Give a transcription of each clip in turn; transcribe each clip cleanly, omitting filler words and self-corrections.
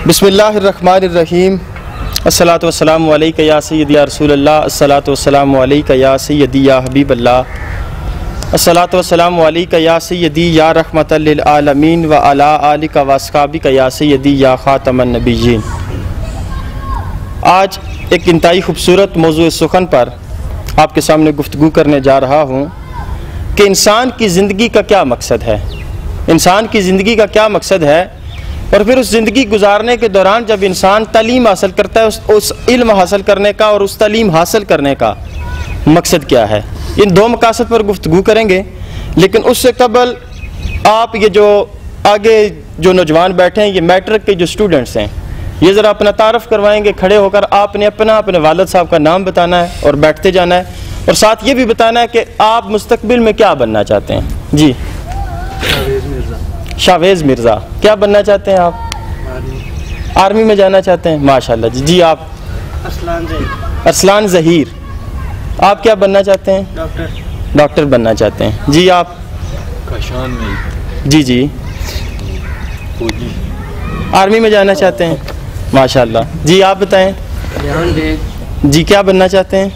बिस्मिल्लाहिर्रहमानिर्रहीम। अस्सलातु वस्सलामु अलैका या सय्यदी या रसूलल्लाह। अस्सलातु वस्सलामु अलैका या सय्यदी या हबीबल्लाह। अस्सलातु वस्सलामु अलैका या सय्यदी या रहमतल लिल आलमीन व अला आलिका व अस्हाबिका या सय्यदी या खातमन नबिय्यीन। आज एक इंतहाई खूबसूरत मौज़ू सुखन पर आपके सामने गुफ्तगू करने जा रहा हूँ कि इंसान की ज़िंदगी का क्या मकसद है, इंसान की ज़िंदगी का क्या मकसद है, और फिर उस ज़िंदगी गुजारने के दौरान जब इंसान तालीम हासिल करता है उस इल्म हासिल करने का और उस तालीम हासिल करने का मकसद क्या है। इन दो मकासद पर गुफ्तगू करेंगे, लेकिन उससे कबल आप ये जो आगे जो नौजवान बैठे हैं, ये मैट्रिक के जो स्टूडेंट्स हैं, ये ज़रा अपना तारफ़ करवाएंगे खड़े होकर। आपने अपने वालिद साहब का नाम बताना है और बैठते जाना है, और साथ ये भी बताना है कि आप मुस्तकबिल में क्या बनना चाहते हैं। जी, शावेज़ मिर्ज़ा, क्या बनना चाहते हैं आप? आर्मी में जाना चाहते हैं, माशाल्लाह जी। जी आप? अरसलान ज़हीर। आप क्या बनना चाहते हैं? डॉक्टर बनना चाहते हैं। जी आप? काशान में। जी जी, आर्मी में जाना चाहते हैं, माशाल्लाह जी। आप बताएं जी, क्या बनना चाहते हैं?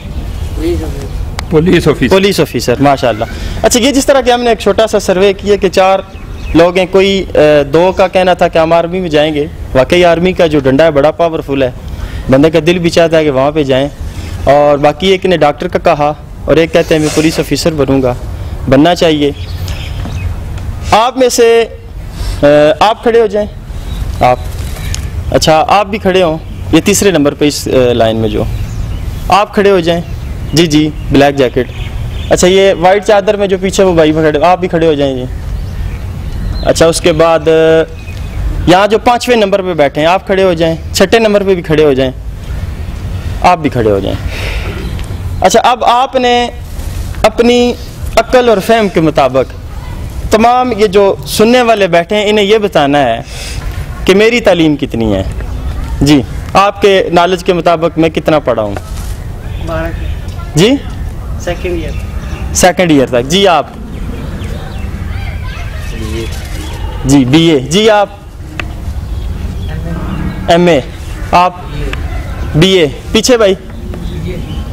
पुलिस ऑफिसर, माशाल्लाह। अच्छा, ये जिस तरह के हमने एक छोटा सा सर्वे किया कि 4 लोग हैं, कोई 2 का कहना था कि हम आर्मी में जाएंगे। वाकई आर्मी का जो डंडा है बड़ा पावरफुल है, बंदे का दिल भी चाहता है कि वहाँ पे जाएं। और बाकी एक ने डॉक्टर का कहा और एक कहते हैं मैं पुलिस ऑफिसर बनूंगा, बनना चाहिए। आप में से आप खड़े हो जाएं। आप, अच्छा आप भी खड़े हों, ये तीसरे नंबर पे इस लाइन में जो आप खड़े हो जाएं। जी जी, ब्लैक जैकेट। अच्छा, ये वाइट चादर में जो पीछे वो भाई खड़े, आप भी खड़े हो जाएं जी। अच्छा, उसके बाद यहाँ जो 5वें नंबर पे बैठे हैं आप खड़े हो जाएं, 6ठे नंबर पे भी खड़े हो जाएं, आप भी खड़े हो जाएं। अच्छा, अब आपने अपनी अक्ल और फहम के मुताबिक तमाम ये जो सुनने वाले बैठे हैं इन्हें ये बताना है कि मेरी तालीम कितनी है। जी, आपके नॉलेज के मुताबिक मैं कितना पढ़ा हूँ? जी, सेकेंड ईयर तक। जी आप? जी BA। जी आप? MA। आप? BA। पीछे भाई?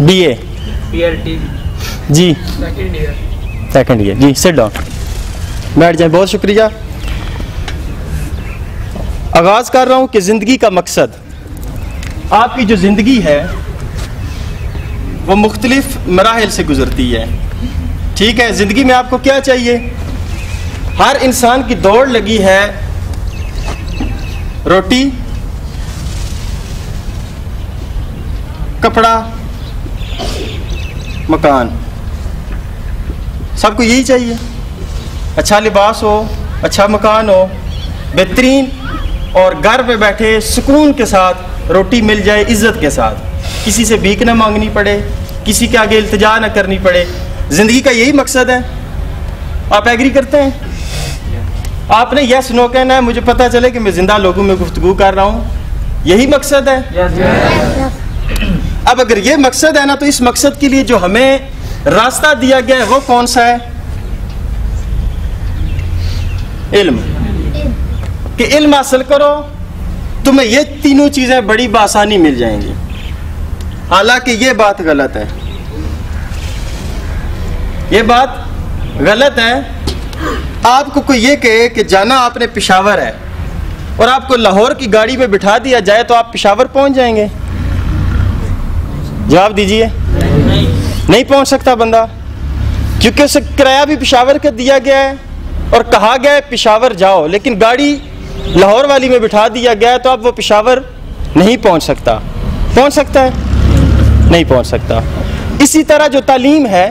BA। जी, सेकेंड ईयर। जी, सिट डाउन, बैठ जाए। बहुत शुक्रिया। आगाज़ कर रहा हूँ कि ज़िंदगी का मकसद, आपकी जो ज़िंदगी है वो मुख्तलिफ मराहिल से गुज़रती है। ठीक है, ज़िंदगी में आपको क्या चाहिए? हर इंसान की दौड़ लगी है रोटी, कपड़ा, मकान, सबको यही चाहिए। अच्छा लिबास हो, अच्छा मकान हो, बेहतरीन, और घर पे बैठे सुकून के साथ रोटी मिल जाए इज्जत के साथ, किसी से भीख ना मांगनी पड़े, किसी के आगे इल्तिजा ना करनी पड़े। ज़िंदगी का यही मकसद है। आप एग्री करते हैं? आपने यस नो कहना है, मुझे पता चले कि मैं जिंदा लोगों में गुफ्तगू कर रहा हूँ, यही मकसद है। अब अगर ये मकसद है ना, तो इस मकसद के लिए जो हमें रास्ता दिया गया है वो कौन सा है? इल्म। कि इल्म हासिल करो, तुम्हें ये तीनों चीजें बड़ी बासानी मिल जाएंगी। हालांकि ये बात गलत है, ये बात गलत है। आपको कोई ये कहे कि जाना आपने पेशावर है और आपको लाहौर की गाड़ी में बिठा दिया जाए तो आप पेशावर पहुंच जाएंगे? जवाब दीजिए। नहीं पहुंच सकता बंदा, क्योंकि उसे किराया भी पेशावर का दिया गया है और कहा गया है पेशावर जाओ, लेकिन गाड़ी लाहौर वाली में बिठा दिया गया है तो अब वो पेशावर नहीं पहुंच सकता। पहुंच सकता है? नहीं पहुंच सकता। इसी तरह जो तालीम है,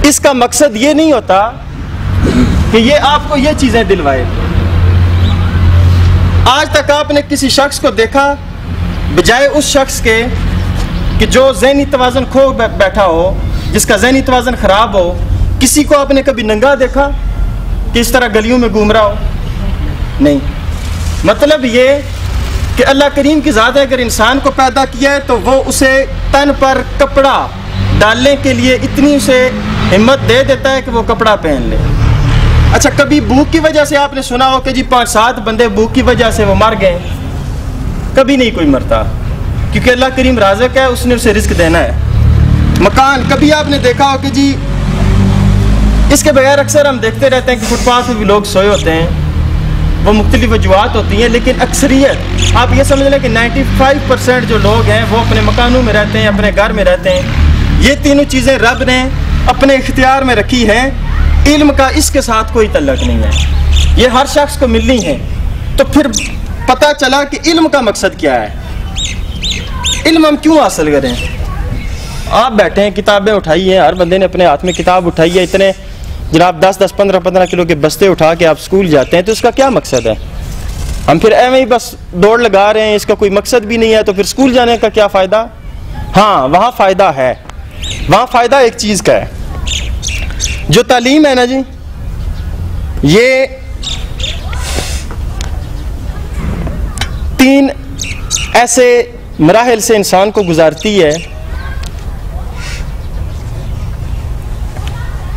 इसका मकसद ये नहीं होता कि ये आपको ये चीजें दिलवाए। आज तक आपने किसी शख्स को देखा बजाय उस शख्स के कि जो ज़हनी तवाज़ुन खो बैठा हो, जिसका ज़हनी तवाज़ुन खराब हो? किसी को आपने कभी नंगा देखा कि इस तरह गलियों में घूम रहा हो? नहीं। मतलब ये कि अल्लाह करीम की ज़ात है, अगर इंसान को पैदा किया है तो वो उसे तन पर कपड़ा डालने के लिए इतनी उसे हिम्मत दे देता है कि वो कपड़ा पहन ले। अच्छा, कभी भूख की वजह से आपने सुना हो कि जी 5-7 बंदे भूख की वजह से वो मर गए? कभी नहीं कोई मरता, क्योंकि अल्लाह करीम राज़िक है, उसने उसे रिस्क देना है। मकान, कभी आपने देखा हो कि जी इसके बगैर अक्सर हम देखते रहते हैं कि फुटपाथ पर भी लोग सोए होते हैं, वो मुख्तलिफ वजूहात होती हैं, लेकिन अक्सरियत आप ये समझ लें कि 95% जो लोग हैं वो अपने मकानों में रहते हैं, अपने घर में रहते हैं। ये तीनों चीज़ें रब ने अपने इख्तियार में रखी हैं। इल्म का इसके साथ कोई तल्लक नहीं है, ये हर शख्स को मिलनी है। तो फिर पता चला कि इल्म का मकसद क्या है, इल्म हम क्यों हासिल करें। आप बैठे हैं, किताबें उठाई हैं, हर बंदे ने अपने हाथ में किताब उठाई है, इतने जनाब 10-10, 15-15 किलो के बस्ते उठा के आप स्कूल जाते हैं, तो उसका क्या मकसद है? हम फिर ऐਵੇਂ ही बस दौड़ लगा रहे हैं, इसका कोई मकसद भी नहीं है, तो फिर स्कूल जाने का क्या फ़ायदा? हाँ, वहाँ फ़ायदा है, वहाँ फ़ायदा एक चीज़ का है। जो तालीम है ना जी, ये 3 ऐसे मराहिल से इंसान को गुजारती है,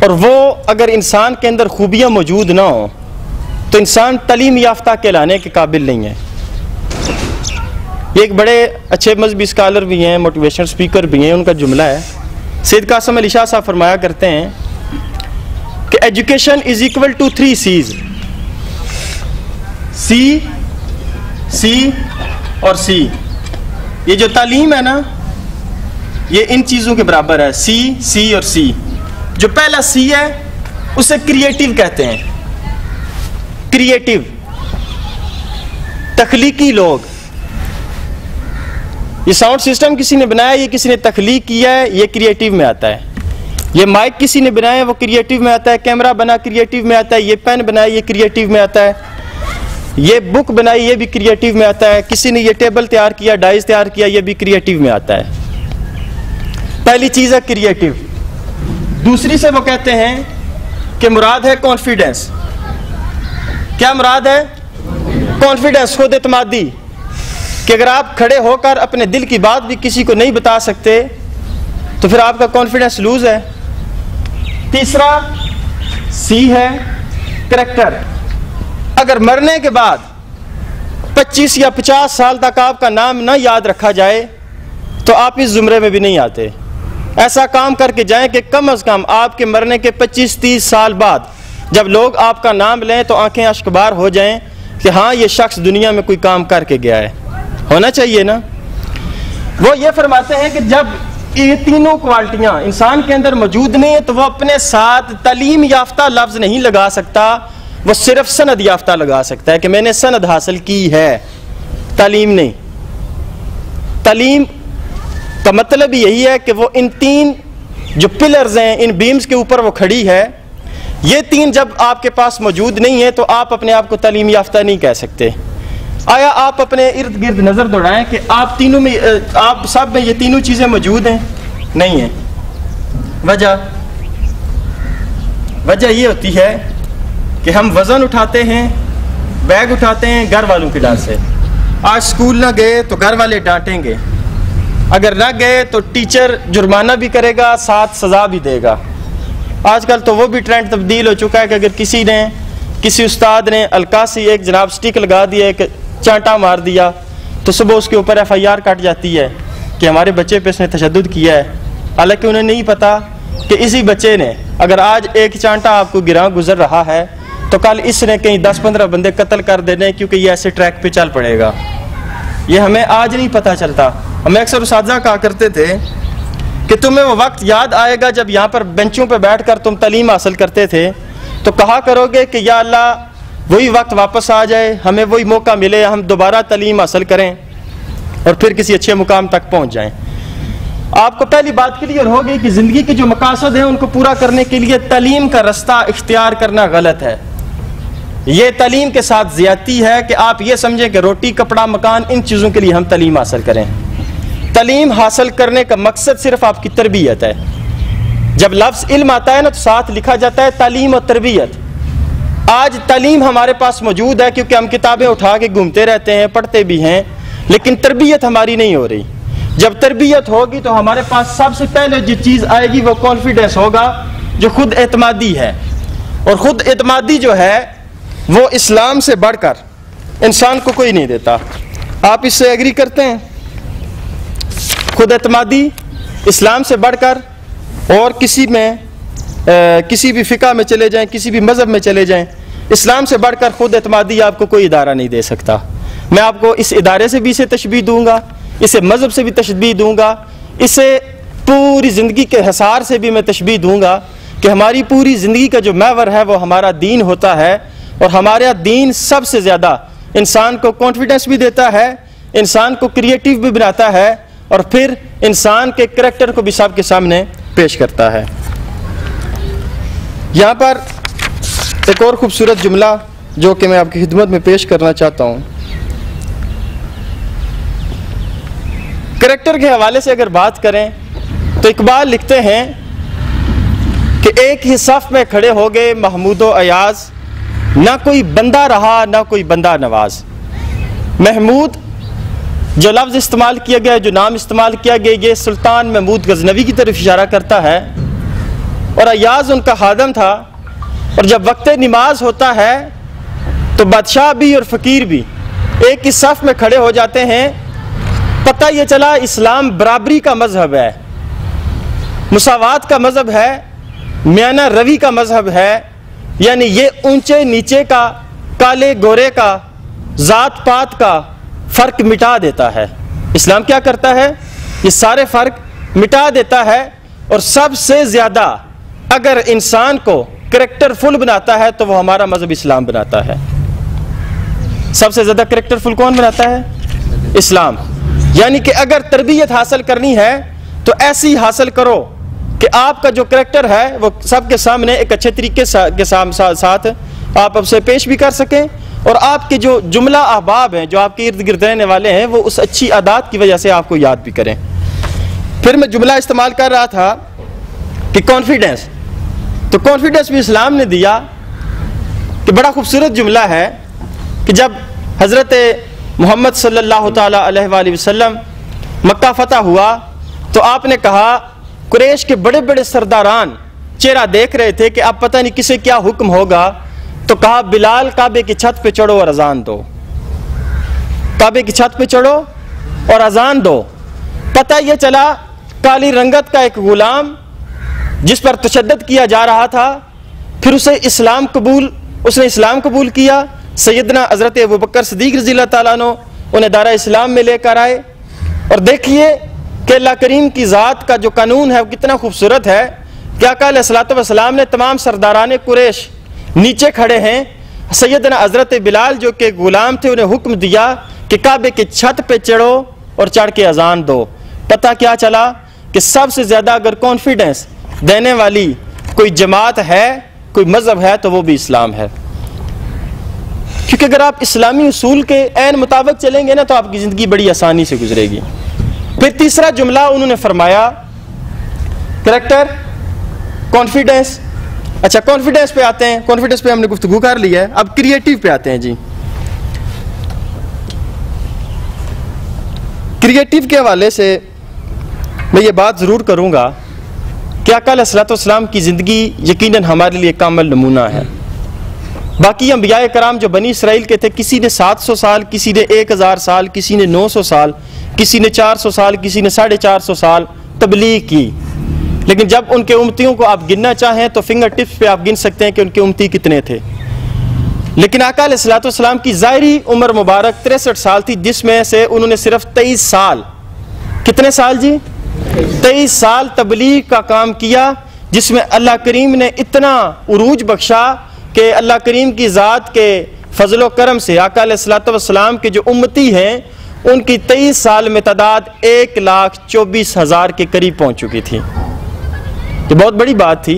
और वो अगर इंसान के अंदर खूबियाँ मौजूद ना हो तो इंसान तालीम याफ्ता कहलाने के काबिल नहीं है। ये एक बड़े अच्छे मजहबी स्कॉलर भी हैं, मोटिवेशनल स्पीकर भी हैं, उनका जुमला है, सैयद कासिम अली शाह साहब फरमाया करते हैं कि education is equal to 3 C's, C और सी। ये जो तालीम है ना, ये इन चीज़ों के बराबर है, सी और सी। जो पहला सी है उसे क्रिएटिव कहते हैं, क्रिएटिव, तख्लीकी लोग। ये साउंड सिस्टम किसी ने बनाया, ये किसी ने तख्लीक किया है, ये क्रिएटिव में आता है। ये माइक किसी ने बनाया, वो क्रिएटिव में आता है। कैमरा बना, क्रिएटिव में आता है। ये पेन बनाया, ये क्रिएटिव में आता है। ये बुक बनाई, ये भी क्रिएटिव में आता है। किसी ने ये टेबल तैयार किया, डाइस तैयार किया, ये भी क्रिएटिव में आता है। पहली चीज है क्रिएटिव। दूसरी से वो कहते हैं कि मुराद है कॉन्फिडेंस। क्या मुराद है? कॉन्फिडेंस, खुद एतमादी, कि अगर आप खड़े होकर अपने दिल की बात भी किसी को नहीं बता सकते तो फिर आपका कॉन्फिडेंस लूज है। तीसरा सी है करैक्टर। अगर मरने के बाद 25 या 50 साल तक आपका नाम ना याद रखा जाए तो आप इस जुमरे में भी नहीं आते। ऐसा काम करके जाएं कि कम से कम आपके मरने के 25-30 साल बाद जब लोग आपका नाम लें तो आंखें अश्कबार हो जाएं कि हाँ, ये शख्स दुनिया में कोई काम करके गया है। होना चाहिए ना। वो ये फरमाते हैं कि जब ये तीनों क्वालिटियां इंसान के अंदर मौजूद नहीं है तो वह अपने साथ तालीम याफ्ता लफ्ज नहीं लगा सकता, वो सिर्फ सनद याफ्ता लगा सकता है कि मैंने सनद हासिल की है, तालीम नहीं। तालीम का मतलब यही है कि वो इन 3 जो पिलर्स हैं, इन बीम्स के ऊपर वो खड़ी है। ये 3 जब आपके पास मौजूद नहीं है तो आप अपने आप को तालीम याफ्ता नहीं कह सकते। आया आप अपने इर्द गिर्द नजर दौड़ाएं कि आप तीनों में, आप सब में ये तीनों चीजें मौजूद हैं? नहीं है। वजह ये होती है कि हम वजन उठाते हैं, बैग उठाते हैं घर वालों के डर से। आज स्कूल ना गए तो घर वाले डांटेंगे, अगर ना गए तो टीचर जुर्माना भी करेगा, साथ सजा भी देगा। आजकल तो वो भी ट्रेंड तब्दील हो चुका है कि अगर किसी उस्ताद ने अलकासी एक जनाब स्टिक लगा दिया, एक चांटा मार दिया, तो सुबह उसके ऊपर FIR कट जाती है कि हमारे बच्चे पे इसने तशद्दुद किया है। हालांकि उन्हें नहीं पता कि इसी बच्चे ने अगर आज एक चांटा आपको गिरा गुजर रहा है तो कल इसने कहीं 10-15 बंदे कत्ल कर देने, क्योंकि ये ऐसे ट्रैक पे चल पड़ेगा। ये हमें आज नहीं पता चलता। हमें अक्सर उस्ताद कहा करते थे कि तुम्हें वो वक्त याद आएगा जब यहाँ पर बेंचों पर बैठकर तुम तालीम हासिल करते थे, तो कहा करोगे कि या अल्लाह वही वक्त वापस आ जाए, हमें वही मौका मिले, हम दोबारा तालीम हासिल करें और फिर किसी अच्छे मुकाम तक पहुँच जाएं। आपको पहली बात क्लियर होगी कि ज़िंदगी के जो मकासद हैं उनको पूरा करने के लिए तालीम का रास्ता इख्तियार करना गलत है। ये तालीम के साथ ज़्यादती है कि आप ये समझें कि रोटी, कपड़ा, मकान, इन चीज़ों के लिए हम तालीम हासिल करें। तालीम हासिल करने का मकसद सिर्फ आपकी तरबियत है। जब लफ्ज़ इल्म आता है ना तो साथ लिखा जाता है तालीम और तरबियत। आज तालीम हमारे पास मौजूद है क्योंकि हम किताबें उठा के घूमते रहते हैं, पढ़ते भी हैं, लेकिन तरबियत हमारी नहीं हो रही। जब तरबियत होगी तो हमारे पास सबसे पहले जो चीज़ आएगी वो कॉन्फिडेंस होगा, जो खुद एतमादी है। और ख़ुद एतमादी जो है वो इस्लाम से बढ़कर इंसान को कोई नहीं देता। आप इससे एग्री करते हैं? खुद एतमादी इस्लाम से बढ़कर, और किसी भी फ़िक़ा में चले जाएं, किसी भी मज़हब में चले जाएं, इस्लाम से बढ़कर खुद एतमादी आपको कोई इदारा नहीं दे सकता। मैं आपको इस इदारे से भी इसे तशबीह दूंगा, इसे मज़हब से भी तशबीह दूंगा, इसे पूरी ज़िंदगी के हिसार से भी मैं तशबीह दूंगा कि हमारी पूरी ज़िंदगी का जो महवर है वो हमारा दीन होता है। और हमारा दीन सबसे ज़्यादा इंसान को कॉन्फिडेंस भी देता है, इंसान को क्रिएटिव भी बनाता है, और फिर इंसान के करैक्टर को भी सबके सामने पेश करता है। यहाँ पर एक और ख़ूबसूरत जुमला जो कि मैं आपकी खिदमत में पेश करना चाहता हूँ। करैक्टर के हवाले से अगर बात करें तो इकबाल लिखते हैं कि एक ही सफ़ में खड़े हो गए महमूद व अयाज, ना कोई बंदा रहा ना कोई बंदा नवाज। महमूद जो लफ्ज़ इस्तेमाल किया गया, जो नाम इस्तेमाल किया गया, ये सुल्तान महमूद गज़नवी की तरफ इशारा करता है, और अयाज उनका खादम था। और जब वक्त नमाज होता है तो बादशाह भी और फ़कीर भी एक ही सफ़ में खड़े हो जाते हैं। पता ये चला इस्लाम बराबरी का मज़हब है, मुसावात का मज़हब है, मियाना रवी का मज़हब है। यानी ये ऊंचे नीचे का, काले गोरे का, ज़ात पात का फ़र्क मिटा देता है। इस्लाम क्या करता है? ये सारे फ़र्क मिटा देता है। और सबसे ज़्यादा अगर इंसान को करैक्टरफुल बनाता है तो वो हमारा मज़हब इस्लाम बनाता है। सबसे ज़्यादा करैक्टरफुल कौन बनाता है? इस्लाम। यानी कि अगर तरबियत हासिल करनी है तो ऐसी हासिल करो कि आपका जो करैक्टर है वो सबके सामने एक अच्छे तरीके के साथ आप उससे पेश भी कर सकें, और आपके जो जुमला अहबाब हैं, जो आपके इर्द गिर्द रहने वाले हैं, वो उस अच्छी आदत की वजह से आपको याद भी करें। फिर मैं जुमला इस्तेमाल कर रहा था कि कॉन्फिडेंस, तो कॉन्फिडेंस भी इस्लाम ने दिया कि बड़ा खूबसूरत जुमला है कि जब हज़रत मोहम्मद सल्लल्लाहु ताला अलैहि वसल्लम मक्का फ़तह हुआ तो आपने कहा, कुरैश के बड़े बड़े सरदारान चेहरा देख रहे थे कि अब पता नहीं किसे क्या हुक्म होगा, तो कहा बिलाल काबे की छत पे चढ़ो और अजान दो, काबे की छत पे चढ़ो और अजान दो। पता यह चला काली रंगत का एक गुलाम जिस पर तशद्दुद किया जा रहा था, फिर उसने इस्लाम कबूल किया। सैयदना हज़रत अबू बकर सिद्दीक़ रज़ियल्लाहु ताला अन्हु उन्हें दारा इस्लाम में लेकर आए। और देखिए कि अल्लाह करीम की ज़ात का जो कानून है वो कितना खूबसूरत है कि आका अलैहिस्सलातु वस्सलाम ने तमाम सरदारान कुरैश नीचे खड़े हैं। सैयदना हज़रत बिलाल जो कि गुलाम थे उन्हें हुक्म दिया कि काबे की छत पे चढ़ो और चढ़ के अजान दो। पता क्या चला कि सबसे ज़्यादा अगर कॉन्फिडेंस देने वाली कोई जमात है, कोई मज़हब है, तो वो भी इस्लाम है। क्योंकि अगर आप इस्लामी उसूल के ऐन मुताबिक चलेंगे ना तो आपकी ज़िंदगी बड़ी आसानी से गुजरेगी। फिर तीसरा जुमला उन्होंने फरमाया, करैक्टर, कॉन्फिडेंस। अच्छा, कॉन्फिडेंस पे आते हैं, कॉन्फिडेंस पे हमने गुफ्तगू कर लिया है। अब क्रिएटिव पे आते हैं जी। क्रिएटिव के हवाले से मैं ये बात ज़रूर करूँगा कि आका अलैहिस्सलातु वस्सलाम की ज़िंदगी यकीनन हमारे लिए कामिल नमूना है। बाकी अंबिया कराम जो बनी इसराइल के थे, किसी ने 700 साल, किसी ने 1000 साल, किसी ने 900 साल, किसी ने 400 साल, किसी ने 450 साल तबलीग की। लेकिन जब उनके उम्मतियों को आप गिनना चाहें तो फिंगर टिप्स पे आप गिन सकते हैं कि उनके उम्मती कितने थे। लेकिन आका अलैहिस्सलातु वस्सलाम की ज़ाहिरी उम्र मुबारक 63 साल थी, जिसमें से उन्होंने सिर्फ 23 साल, कितने साल जी? 23 साल तबलीग का काम किया, जिसमें अल्लाह करीम ने इतना उरूज बख्शा कि अल्लाह करीम की ज़ात के फजल व करम से आका अलैहिस्सलातु वस्सलाम के जो उम्मती हैं उनकी 23 साल में तादाद 1,24,000 के करीब पहुँच चुकी थी। ये बहुत बड़ी बात थी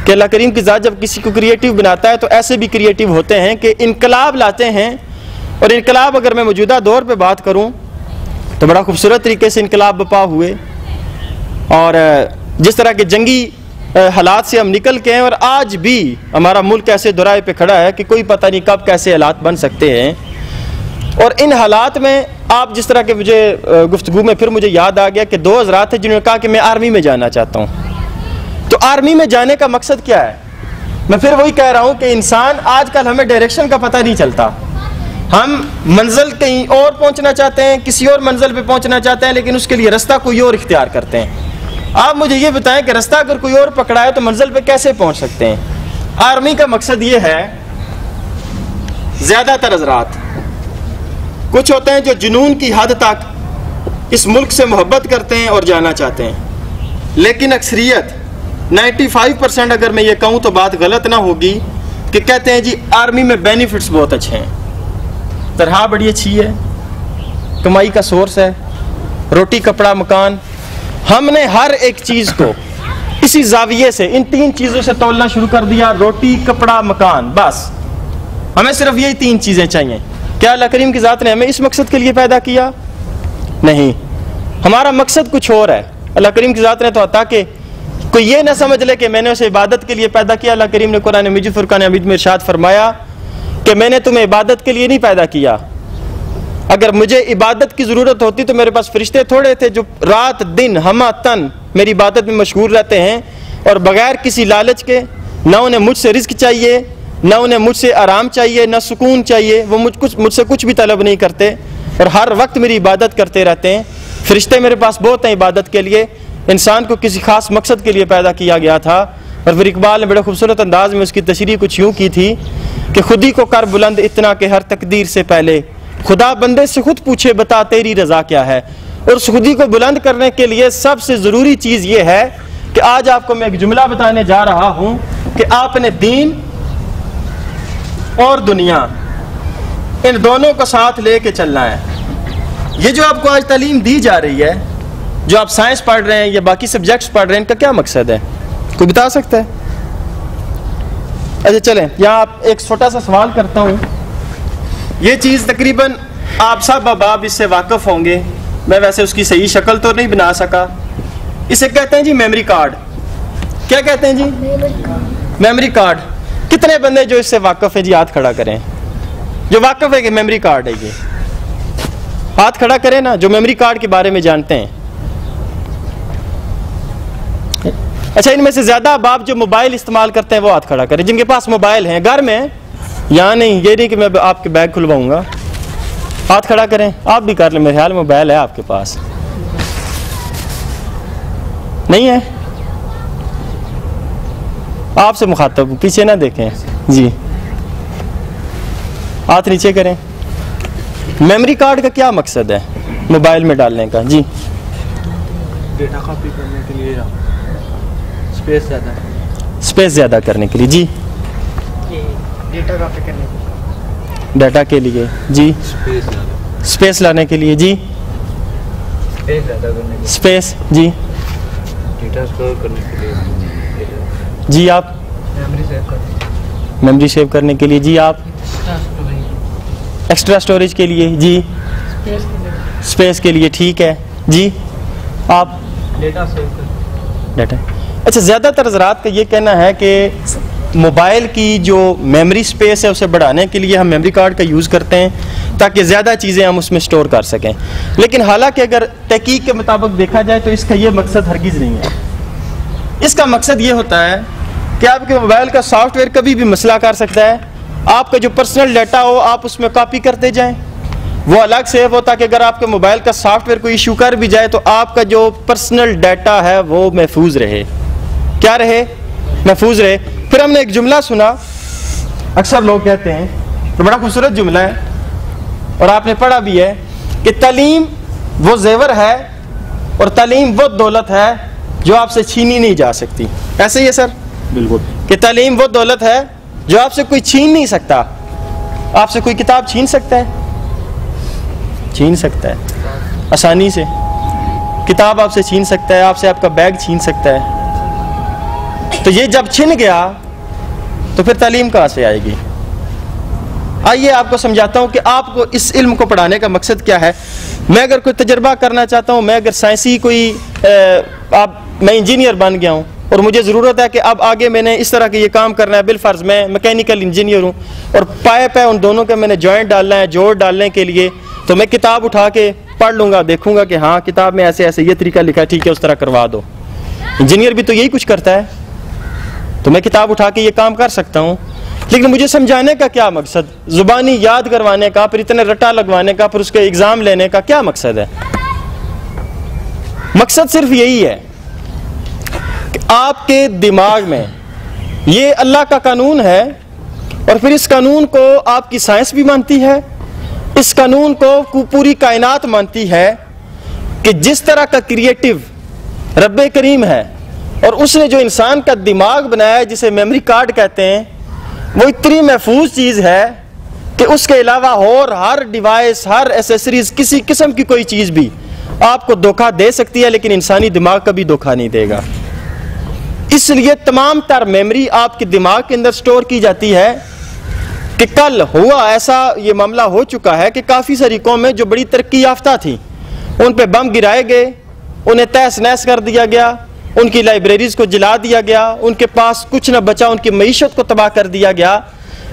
कि अल्लाह करीम की ज़ात जब किसी को क्रिएटिव बनाता है तो ऐसे भी क्रिएटिव होते हैं कि इनकलाब लाते हैं। और इनकलाब अगर मैं मौजूदा दौर पे बात करूं तो बड़ा खूबसूरत तरीके से इनकलाब बपा हुए, और जिस तरह के जंगी हालात से हम निकल के हैं और आज भी हमारा मुल्क ऐसे दुराए पे खड़ा है कि कोई पता नहीं कब कैसे हालात बन सकते हैं। और इन हालात में आप जिस तरह के मुझे गुफ्तगू में फिर मुझे याद आ गया कि 2 हज़रात थे जिन्होंने कहा कि मैं आर्मी में जाना चाहता हूँ। तो आर्मी में जाने का मकसद क्या है? मैं फिर वही कह रहा हूं कि इंसान आजकल हमें डायरेक्शन का पता नहीं चलता। हम मंजिल कहीं और पहुंचना चाहते हैं, किसी और मंजिल पे पहुंचना चाहते हैं, लेकिन उसके लिए रास्ता कोई और इख्तियार करते हैं। आप मुझे ये बताएं कि रास्ता अगर कोई और पकड़ा है तो मंजिल पे कैसे पहुंच सकते हैं? आर्मी का मकसद ये है, ज्यादातर हज़रात कुछ होते हैं जो जुनून की हद तक इस मुल्क से मोहब्बत करते हैं और जाना चाहते हैं, लेकिन अक्सरियत 95% अगर मैं ये कहूँ तो बात गलत ना होगी कि कहते हैं जी आर्मी में बेनिफिट्स बहुत अच्छे हैं, तनख्वाह बड़ी अच्छी है, कमाई का सोर्स है, रोटी कपड़ा मकान। हमने हर एक चीज़ को इसी जाविये से, इन 3 चीज़ों से तोलना शुरू कर दिया, रोटी कपड़ा मकान, बस हमें सिर्फ यही 3 चीज़ें चाहिए। क्या अल्लाह करीम की ज़ात ने हमें इस मकसद के लिए पैदा किया? नहीं, हमारा मकसद कुछ और है। अल्लाह करीम की ज़ात ने तो अता के कोई ये ना समझ ले कि मैंने उसे इबादत के लिए पैदा किया। अल्लाह करीम ने कुरान मजीद फुरकान हमीद में इरशाद फरमाया कि मैंने तुम्हें इबादत के लिए नहीं पैदा किया। अगर मुझे इबादत की ज़रूरत होती तो मेरे पास फरिश्ते थोड़े थे जो रात दिन हमा तन मेरी इबादत में मशगूल रहते हैं और बगैर किसी लालच के, ना उन्हें मुझसे रिस्क चाहिए, ना उन्हें मुझसे आराम चाहिए, ना सुकून चाहिए, वो मुझसे कुछ भी तलब नहीं करते और हर वक्त मेरी इबादत करते रहते हैं। फरिश्ते मेरे पास बहुत हैं इबादत के लिए। इंसान को किसी खास मकसद के लिए पैदा किया गया था। और फिर इकबाल ने बड़े खूबसूरत अंदाज में उसकी तशरीह कुछ यूँ की थी कि खुदी को कर बुलंद इतना कि हर तकदीर से पहले खुदा बंदे से खुद पूछे बता तेरी रजा क्या है। और उस खुदी को बुलंद करने के लिए सबसे ज़रूरी चीज़ ये है कि आज आपको मैं एक जुमला बताने जा रहा हूँ कि आपने दीन और दुनिया इन दोनों को साथ लेके चलना है। ये जो आपको आज तालीम दी जा रही है, जो आप साइंस पढ़ रहे हैं या बाकी सब्जेक्ट्स पढ़ रहे हैं, इनका क्या मकसद है? कोई बता सकता है? अच्छा चलें, यहाँ आप एक छोटा सा सवाल करता हूँ। ये चीज़ तकरीबन आप सब अब इससे वाकिफ़ होंगे, मैं वैसे उसकी सही शक्ल तो नहीं बना सका। इसे कहते हैं जी मेमोरी कार्ड। क्या कहते हैं जी? Memory card. कितने बंदे जो इससे वाकिफ़ है जी हाथ खड़ा करें, जो वाकिफ़ है कि मेमोरी कार्ड है ये? हाथ खड़ा करें ना, जो मेमोरी कार्ड के बारे में जानते हैं। अच्छा, इनमें से ज्यादा बाप जो मोबाइल इस्तेमाल करते हैं वो हाथ खड़ा करें, जिनके पास मोबाइल हैं घर में। यहाँ नहीं, ये नहीं कि मैं आपके बैग खुलवाऊंगा। हाथ खड़ा करें। आप भी कर लें, मेरे ख्याल मोबाइल है आपके पास। नहीं है? आपसे मुखातब, पीछे ना देखें जी। हाथ नीचे करें। मेमोरी कार्ड का क्या मकसद है मोबाइल में डालने का? जी, डेटा कॉपी करने के लिए, स्पेस ज़्यादा करने के लिए। जी, डेटा कॉपी करने के लिए, डाटा के लिए। जी, स्पेस लाने के लिए। जी, स्पेस ज़्यादा करने के लिए, स्पेस। जी, डेटा स्टोर करने के लिए। जी, आप मेमोरी सेव करने के लिए। जी, आप एक्स्ट्रा स्टोरेज के लिए। जी, स्पेस के लिए। ठीक है जी, आप डेटा सेव कर डाटा। अच्छा, ज़्यादातर हज़रात का ये कहना है कि मोबाइल की जो मेमोरी स्पेस है उसे बढ़ाने के लिए हम मेमोरी कार्ड का यूज़ करते हैं ताकि ज़्यादा चीज़ें हम उसमें स्टोर कर सकें। लेकिन हालांकि अगर तहकीक के मुताबिक देखा जाए तो इसका ये मकसद हरगिज़ नहीं है। इसका मकसद ये होता है कि आपके मोबाइल का सॉफ्टवेयर कभी भी मसला कर सकता है। आपका जो पर्सनल डाटा हो आप उसमें कॉपी करते जाएँ, वो अलग सेव होता कि अगर आपके मोबाइल का सॉफ्टवेयर कोई इशू कर भी जाए तो आपका जो पर्सनल डाटा है वो महफूज रहे। क्या रहे? महफूज रहे। फिर हमने एक जुमला सुना, अक्सर लोग कहते हैं, तो बड़ा खूबसूरत जुमला है और आपने पढ़ा भी है कि तालीम वो जेवर है और तालीम वो दौलत है जो आपसे छीनी नहीं जा सकती। ऐसे ही है सर? बिल्कुल। कि तालीम वो दौलत है जो आपसे कोई छीन नहीं सकता। आपसे कोई किताब छीन सकता है? छीन सकता है आसानी से। किताब आपसे छीन सकता है, आपसे आपका बैग छीन सकता है। तो ये जब छिन गया तो फिर तालीम कहाँ से आएगी? आइए आपको समझाता हूँ कि आपको इस इल्म को पढ़ाने का मकसद क्या है। मैं अगर कोई तजर्बा करना चाहता हूँ, मैं अगर साइंसी कोई मैं इंजीनियर बन गया हूँ और मुझे ज़रूरत है कि अब आगे मैंने इस तरह के ये काम करना है, बिलफर्ज मैं मैकेनिकल इंजीनियर हूँ और पाइप है उन दोनों के मैंने जॉइंट डालना है, जोड़ डालने के लिए, तो मैं किताब उठा के पढ़ लूँगा, देखूँगा कि हाँ किताब में ऐसे ऐसे ये तरीका लिखा है, ठीक है उस तरह करवा दो। इंजीनियर भी तो यही कुछ करता है। तो मैं किताब उठा के ये काम कर सकता हूँ, लेकिन मुझे समझाने का क्या मकसद, जुबानी याद करवाने का, फिर इतने रट्टा लगवाने का, फिर उसके एग्जाम लेने का क्या मकसद है? मकसद सिर्फ यही है कि आपके दिमाग में ये अल्लाह का कानून है, और फिर इस कानून को आपकी साइंस भी मानती है, इस कानून को पूरी कायनात मानती है कि जिस तरह का क्रिएटिव रब्बे करीम है और उसने जो इंसान का दिमाग बनाया है, जिसे मेमोरी कार्ड कहते हैं, वो इतनी महफूज चीज़ है कि उसके अलावा और हर डिवाइस, हर एसेसरीज, किसी किस्म की कोई चीज़ भी आपको धोखा दे सकती है, लेकिन इंसानी दिमाग कभी धोखा नहीं देगा। इसलिए तमाम तर मेमोरी आपके दिमाग के अंदर स्टोर की जाती है कि कल हुआ ऐसा, ये मामला हो चुका है कि काफ़ी सारी कौमें जो बड़ी तरक्की याफ्ता थी, उन पे बम गिराए गए, उन्हें तहस नहस कर दिया गया, उनकी लाइब्रेरीज को जला दिया गया, उनके पास कुछ न बचा, उनकी मईशत को तबाह कर दिया गया,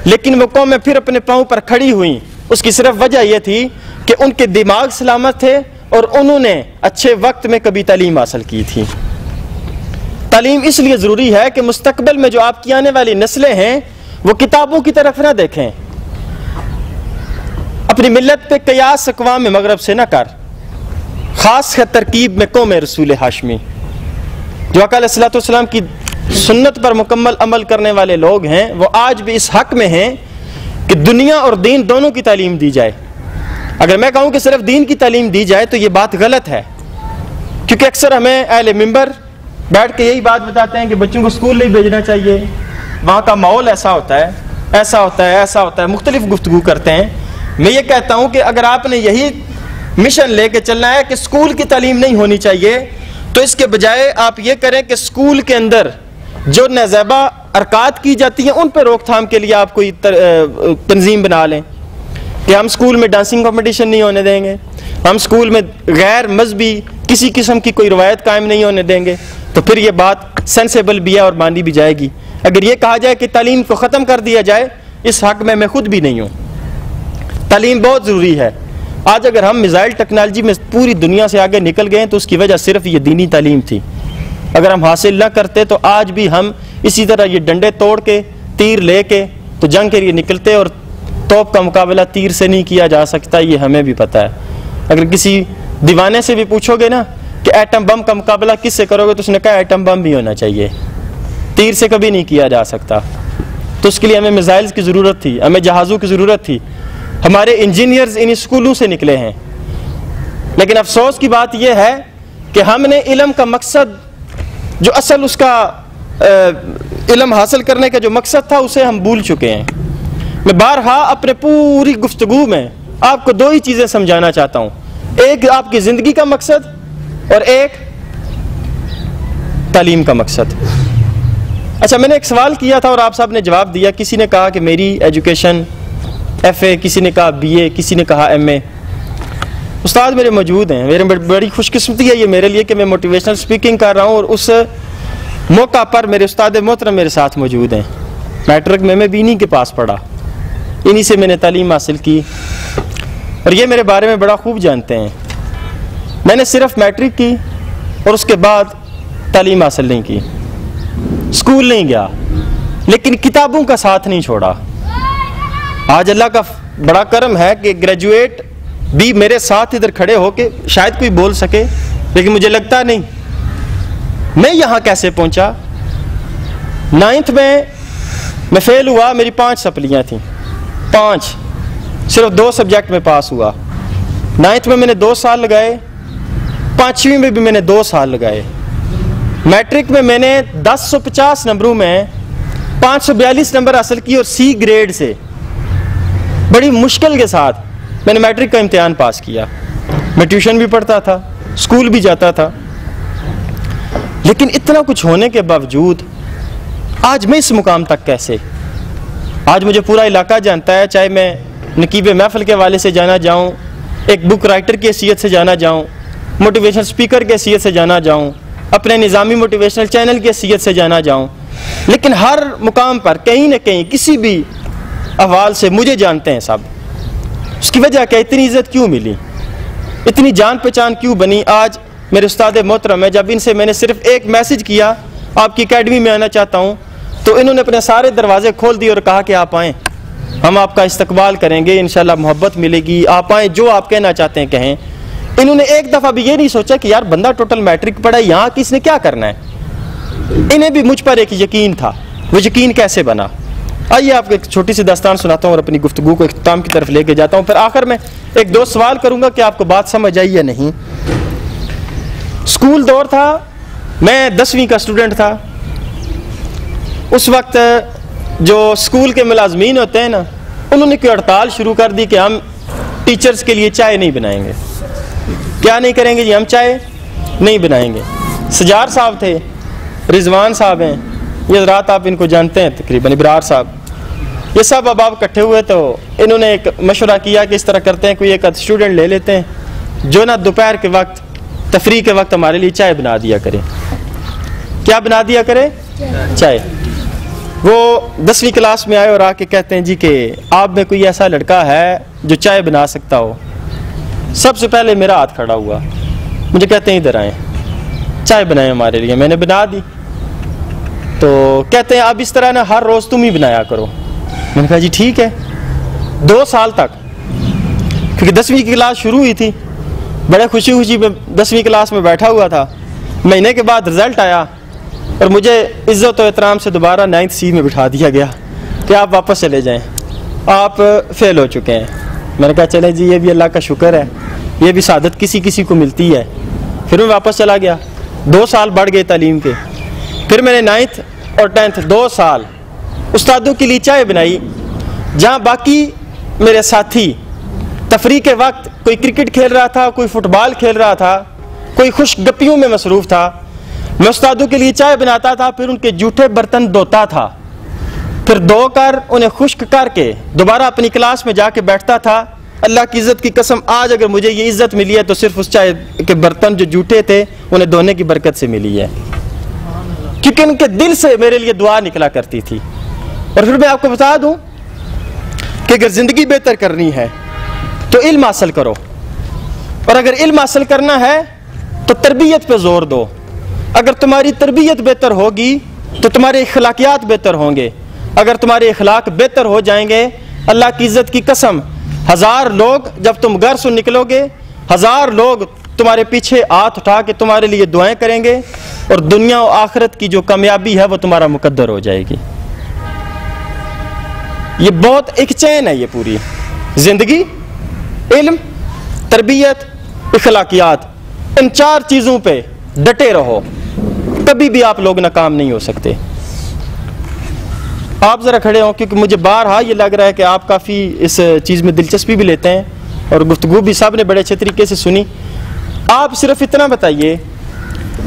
लेकिन वो कौमें फिर अपने पाँव पर खड़ी हुई। उसकी सिर्फ वजह यह थी कि उनके दिमाग सलामत थे और उन्होंने अच्छे वक्त में कभी तालीम हासिल की थी। तालीम इसलिए ज़रूरी है कि मुस्तकबिल में जो आपकी आने वाली नस्लें हैं वो किताबों की तरफ ना देखें, अपनी मिल्लत पे कयास अक़वाम मगरब से ना कर, ख़ास है तरकीब में कौम रसूल हाशमी, जो आका अलैहिस्सलाम की सुन्नत पर मुकम्मल अमल करने वाले लोग हैं। वो आज भी इस हक में हैं कि दुनिया और दीन दोनों की तालीम दी जाए। अगर मैं कहूँ कि सिर्फ दीन की तालीम दी जाए तो ये बात गलत है, क्योंकि अक्सर हमें अहले मिंबर बैठ के यही बात बताते हैं कि बच्चों को स्कूल नहीं भेजना चाहिए, वहाँ का माहौल ऐसा होता है, ऐसा होता है, ऐसा होता है, मुख्तलिफ गुफ्तगू करते हैं। मैं ये कहता हूँ कि अगर आपने यही मिशन लेके चलना है कि स्कूल की तालीम नहीं होनी चाहिए, तो इसके बजाय आप ये करें कि स्कूल के अंदर जो नाज़ेबा हरकत की जाती हैं उन पर रोकथाम के लिए आप कोई तंजीम बना लें कि हम स्कूल में डांसिंग कंपटीशन नहीं होने देंगे, हम स्कूल में गैर मजहबी किसी किस्म की कोई रवायत कायम नहीं होने देंगे, तो फिर ये बात सेंसेबल भी है और मानी भी जाएगी। अगर ये कहा जाए कि तालीम को ख़त्म कर दिया जाए, इस हक़ में मैं खुद भी नहीं हूँ। तालीम बहुत ज़रूरी है। आज अगर हम मिसाइल टेक्नोलॉजी में पूरी दुनिया से आगे निकल गए तो उसकी वजह सिर्फ ये दीनी तालीम थी। अगर हम हासिल ना करते तो आज भी हम इसी तरह ये डंडे तोड़ के, तीर ले के तो जंग के लिए निकलते, और तोप का मुकाबला तीर से नहीं किया जा सकता, ये हमें भी पता है। अगर किसी दीवाने से भी पूछोगे ना कि एटम बम का मुकाबला किससे करोगे, तो उसने कहा एटम बम भी होना चाहिए, तीर से कभी नहीं किया जा सकता। तो उसके लिए हमें मिसाइल्स की ज़रूरत थी, हमें जहाज़ों की ज़रूरत थी, हमारे इंजीनियर्स इन स्कूलों से निकले हैं। लेकिन अफसोस की बात यह है कि हमने इल्म का मकसद, जो असल उसका इल्म हासिल करने का जो मकसद था, उसे हम भूल चुके हैं। मैं बारहा अपने पूरी गुफ्तगू में आपको दो ही चीज़ें समझाना चाहता हूँ, एक आपकी ज़िंदगी का मकसद और एक तालीम का मकसद। अच्छा, मैंने एक सवाल किया था और आप साहब ने जवाब दिया। किसी ने कहा कि मेरी एजुकेशन FA, किसी ने कहा BA, किसी ने कहा MA। उस्ताद मेरे मौजूद हैं, मेरे बड़ी खुशकिस्मती है ये मेरे लिए कि मैं मोटिवेशनल स्पीकिंग कर रहा हूँ और उस मौका पर मेरे उस्ताद मोहतरम मेरे साथ मौजूद हैं। मैट्रिक में मैं भी इन्हीं के पास पढ़ा, इन्हीं से मैंने तालीम हासिल की और ये मेरे बारे में बड़ा खूब जानते हैं। मैंने सिर्फ मैट्रिक की और उसके बाद तालीम हासिल नहीं की, स्कूल नहीं गया, लेकिन किताबों का साथ नहीं छोड़ा। आज अल्लाह का बड़ा करम है कि ग्रेजुएट भी मेरे साथ इधर खड़े होके शायद कोई बोल सके, लेकिन मुझे लगता नहीं मैं यहाँ कैसे पहुँचा। 9th में मैं फेल हुआ, मेरी 5 सप्लियाँ थी, 5, सिर्फ 2 सब्जेक्ट में पास हुआ। 9th में मैंने 2 साल लगाए, 5वीं में भी मैंने 2 साल लगाए। मैट्रिक में मैंने 1050 नंबरों में 542 नंबर हासिल किए और C ग्रेड से बड़ी मुश्किल के साथ मैंने मैट्रिक का इम्तिहान पास किया। मैं ट्यूशन भी पढ़ता था, स्कूल भी जाता था, लेकिन इतना कुछ होने के बावजूद आज मैं इस मुकाम तक कैसे। आज मुझे पूरा इलाका जानता है, चाहे मैं नकीब महफिल के वाले से जाना जाऊँ, एक बुक राइटर की हैसियत से जाना जाऊँ, मोटिवेशनल स्पीकर की हैसियत से जाना जाऊँ, अपने निज़ामी मोटिवेशनल चैनल की हैसियत से जाना जाऊँ, लेकिन हर मुकाम पर कहीं ना कहीं किसी भी अहवाल से मुझे जानते हैं सब। उसकी वजह क्या, इतनी इज़्ज़त क्यों मिली, इतनी जान पहचान क्यों बनी। आज मेरे उस्ताद मोहतरम है, जब इनसे मैंने सिर्फ एक मैसेज किया आपकी एकेडमी में आना चाहता हूँ, तो इन्होंने अपने सारे दरवाजे खोल दिए और कहा कि आप आएँ, हम आपका इस्तकबाल करेंगे, इंशाल्लाह मोहब्बत मिलेगी, आप आएँ, जो आप कहना चाहते हैं कहें। इन्होंने एक दफ़ा भी ये नहीं सोचा कि यार बंदा टोटल मैट्रिक पढ़ा, यहाँ किसने क्या करना है। इन्हें भी मुझ पर एक यकीन था। वो यकीन कैसे बना, आइए आपको एक छोटी सी दास्तान सुनाता हूँ और अपनी गुफ्तगू को इख्तिताम की तरफ लेके जाता हूँ। फिर आखिर में एक दो सवाल करूँगा कि आपको बात समझ आई या नहीं। स्कूल दौर था, मैं 10वीं का स्टूडेंट था। उस वक्त जो स्कूल के मुलाजमीन होते हैं ना, उन्होंने कोई हड़ताल शुरू कर दी कि हम टीचर्स के लिए चाय नहीं बनाएंगे। क्या नहीं करेंगे जी, हम चाय नहीं बनाएंगे। सजार साहब थे, रिजवान साहब हैं, ये रात आप इनको जानते हैं तकरीबन, इब्रार साहब, ये सब अब आप इकट्ठे हुए तो इन्होंने एक मशवरा किया कि इस तरह करते हैं, कोई एक स्टूडेंट ले लेते हैं जो ना दोपहर के वक्त तफरी के वक्त हमारे लिए चाय बना दिया करे। क्या बना दिया करे? चाय। वो 10वीं क्लास में आए और आके कहते हैं जी कि आप में कोई ऐसा लड़का है जो चाय बना सकता हो। सबसे पहले मेरा हाथ खड़ा हुआ, मुझे कहते हैं इधर आए, चाय बनाए हमारे लिए। मैंने बना दी। तो कहते हैं अब इस तरह ना हर रोज़ तुम ही बनाया करो। मैंने कहा जी ठीक है। 2 साल तक, क्योंकि 10वीं की क्लास शुरू हुई थी, बड़े खुशी खुशी में 10वीं क्लास में बैठा हुआ था। महीने के बाद रिज़ल्ट आया और मुझे इज़्ज़त और एहतराम से दोबारा 9th C में बिठा दिया गया कि आप वापस चले जाएं, आप फेल हो चुके हैं। मैंने कहा चले जी, ये भी अल्लाह का शुक्र है, ये भी सादत किसी किसी को मिलती है। फिर मैं वापस चला गया। 2 साल बढ़ गए तालीम के। फिर मैंने 9th और 10th 2 साल उस्तादों के लिए चाय बनाई। जहाँ बाकी मेरे साथी तफरी के वक्त कोई क्रिकेट खेल रहा था, कोई फुटबॉल खेल रहा था, कोई खुश गप्पियों में मसरूफ़ था, मैं उस्तादों के लिए चाय बनाता था। फिर उनके जूठे बर्तन धोता था, फिर धोकर उन्हें खुश्क करके दोबारा अपनी क्लास में जाके बैठता था। अल्लाह की इज़्ज़त की कसम, आज अगर मुझे ये इज़्ज़त मिली है तो सिर्फ उस चाय के बर्तन जो जूठे थे उन्हें धोने की बरकत से मिली है, क्योंकि उनके दिल से मेरे लिए दुआ निकला करती थी। और फिर मैं आपको बता दूं कि अगर ज़िंदगी बेहतर करनी है तो इल्म हासिल करो, और अगर इल्म हासिल करना है तो तरबियत पे जोर दो। अगर तुम्हारी तरबियत बेहतर होगी तो तुम्हारे अखलाकियात बेहतर होंगे। अगर तुम्हारे अखलाक बेहतर हो जाएंगे, अल्लाह की इज़्ज़त की कसम, 1000 लोग जब तुम घर से निकलोगे, 1000 लोग तुम्हारे पीछे हाथ उठा के तुम्हारे लिए दुआएं करेंगे, और दुनिया और आखिरत की जो कामयाबी है वो तुम्हारा मुकद्दर हो जाएगी। ये बहुत एक चैन है, ये पूरी जिंदगी, इल्म, तरबियत, इखलाकियात, इन 4 चीज़ों पे डटे रहो, कभी भी आप लोग नाकाम नहीं हो सकते। आप ज़रा खड़े हो, क्योंकि मुझे बारहा ये लग रहा है कि आप काफ़ी इस चीज़ में दिलचस्पी भी लेते हैं और गुफ्तगू भी सब ने बड़े अच्छे तरीके से सुनी। आप सिर्फ इतना बताइए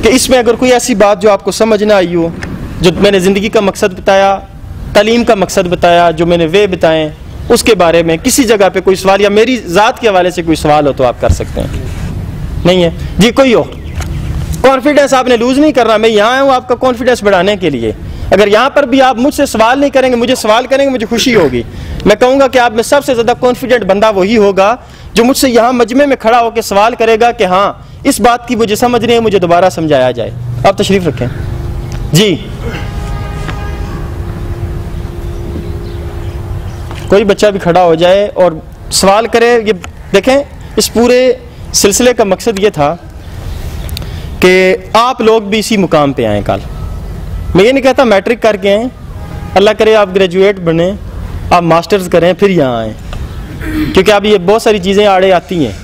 कि इसमें अगर कोई ऐसी बात जो आपको समझ ना आई हो, जो मैंने ज़िंदगी का मकसद बताया, तालीम का मकसद बताया, जो मैंने वे बताएं, उसके बारे में किसी जगह पे कोई सवाल या मेरी ज़ात के हवाले से कोई सवाल हो तो आप कर सकते हैं। नहीं है जी? कोई हो? कॉन्फिडेंस आपने लूज़ नहीं करना। मैं यहाँ आया हूँ आपका कॉन्फिडेंस बढ़ाने के लिए। अगर यहाँ पर भी आप मुझसे सवाल नहीं करेंगे, मुझे सवाल करेंगे, मुझे खुशी होगी। मैं कहूँगा कि आप में सबसे ज़्यादा कॉन्फिडेंट बंदा वही होगा जो मुझसे यहाँ मजमे में खड़ा होकर सवाल करेगा कि हाँ, इस बात की मुझे समझ नहीं है, मुझे दोबारा समझाया जाए। आप तशरीफ रखें जी। कोई बच्चा भी खड़ा हो जाए और सवाल करे। ये देखें, इस पूरे सिलसिले का मकसद ये था कि आप लोग भी इसी मुकाम पे आएँ। कल मैं ये नहीं कहता मैट्रिक करके आएँ, अल्लाह करे आप ग्रेजुएट बने, आप मास्टर्स करें, फिर यहाँ आएँ, क्योंकि अब ये बहुत सारी चीज़ें आड़े आती हैं।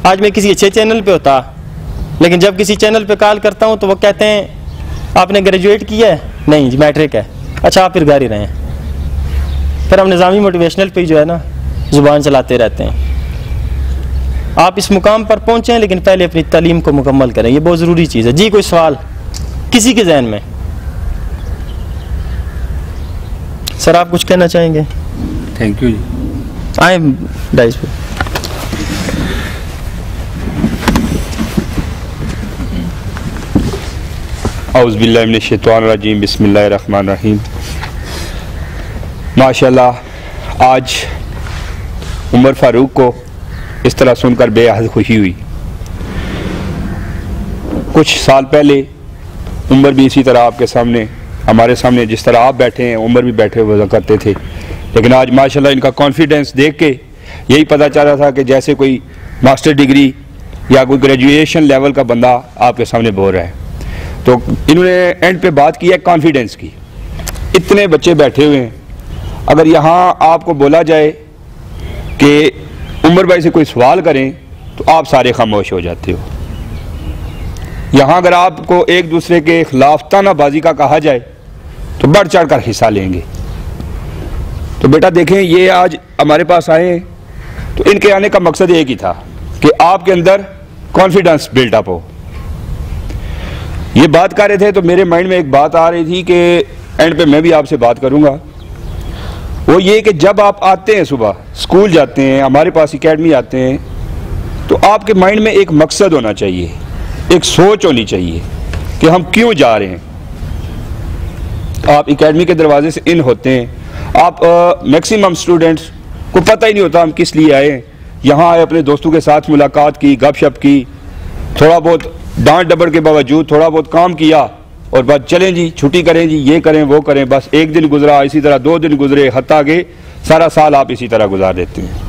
आज मैं किसी अच्छे चैनल पे होता, लेकिन जब किसी चैनल पे कॉल करता हूँ तो वो कहते हैं आपने ग्रेजुएट किया है? नहीं जी, मैट्रिक है। अच्छा, आप फिर घर ही रहें। फिर हम निज़ामी मोटिवेशनल पे जो है ना ज़ुबान चलाते रहते हैं। आप इस मुकाम पर पहुँचे, लेकिन पहले अपनी तालीम को मुकम्मल करें, ये बहुत ज़रूरी चीज़ है। जी कोई सवाल किसी के जहन में? सर आप कुछ कहना चाहेंगे? थैंक यू जी। आए डाइस पे। औज़ुबिल्लाहि मिनश्शैतानिर्रजीम, बिस्मिल्लाहिर्रहमानिर्रहीम। माशाल्लाह, आज उमर फ़ारूक को इस तरह सुनकर बेहद खुशी हुई। कुछ साल पहले उमर भी इसी तरह आपके सामने हमारे सामने जिस तरह आप बैठे हैं, उमर भी बैठे हुए करते थे, लेकिन आज माशाल्लाह इनका कॉन्फिडेंस देख के यही पता चल रहा था कि जैसे कोई मास्टर डिग्री या कोई ग्रेजुएशन लेवल का बंदा आपके सामने बोल रहा है। तो इन्होंने एंड पे बात की है कॉन्फिडेंस की। इतने बच्चे बैठे हुए हैं, अगर यहाँ आपको बोला जाए कि उमर भाई से कोई सवाल करें तो आप सारे खामोश हो जाते हो। यहाँ अगर आपको एक दूसरे के खिलाफ तानाबाजी का कहा जाए तो बढ़ चढ़ कर हिस्सा लेंगे। तो बेटा देखें, ये आज हमारे पास आए हैं तो इनके आने का मकसद एक ही था कि आपके अंदर कॉन्फिडेंस बिल्डअप हो। ये बात कर रहे थे तो मेरे माइंड में एक बात आ रही थी कि एंड पे मैं भी आपसे बात करूंगा, वो ये कि जब आप आते हैं, सुबह स्कूल जाते हैं, हमारे पास एकेडमी आते हैं, तो आपके माइंड में एक मकसद होना चाहिए, एक सोच होनी चाहिए कि हम क्यों जा रहे हैं। आप एकेडमी के दरवाजे से इन होते हैं, आप मैक्सिमम स्टूडेंट्स को पता ही नहीं होता हम किस लिए आए हैं। यहाँ आए, अपने दोस्तों के साथ मुलाकात की, गपशप की, थोड़ा बहुत डांट डबर के बावजूद थोड़ा बहुत काम किया और बस चलें जी, छुट्टी करें जी, ये करें वो करें, बस एक दिन गुजरा, इसी तरह 2 दिन गुजरे, हत्ता के सारा साल आप इसी तरह गुजार देते हैं।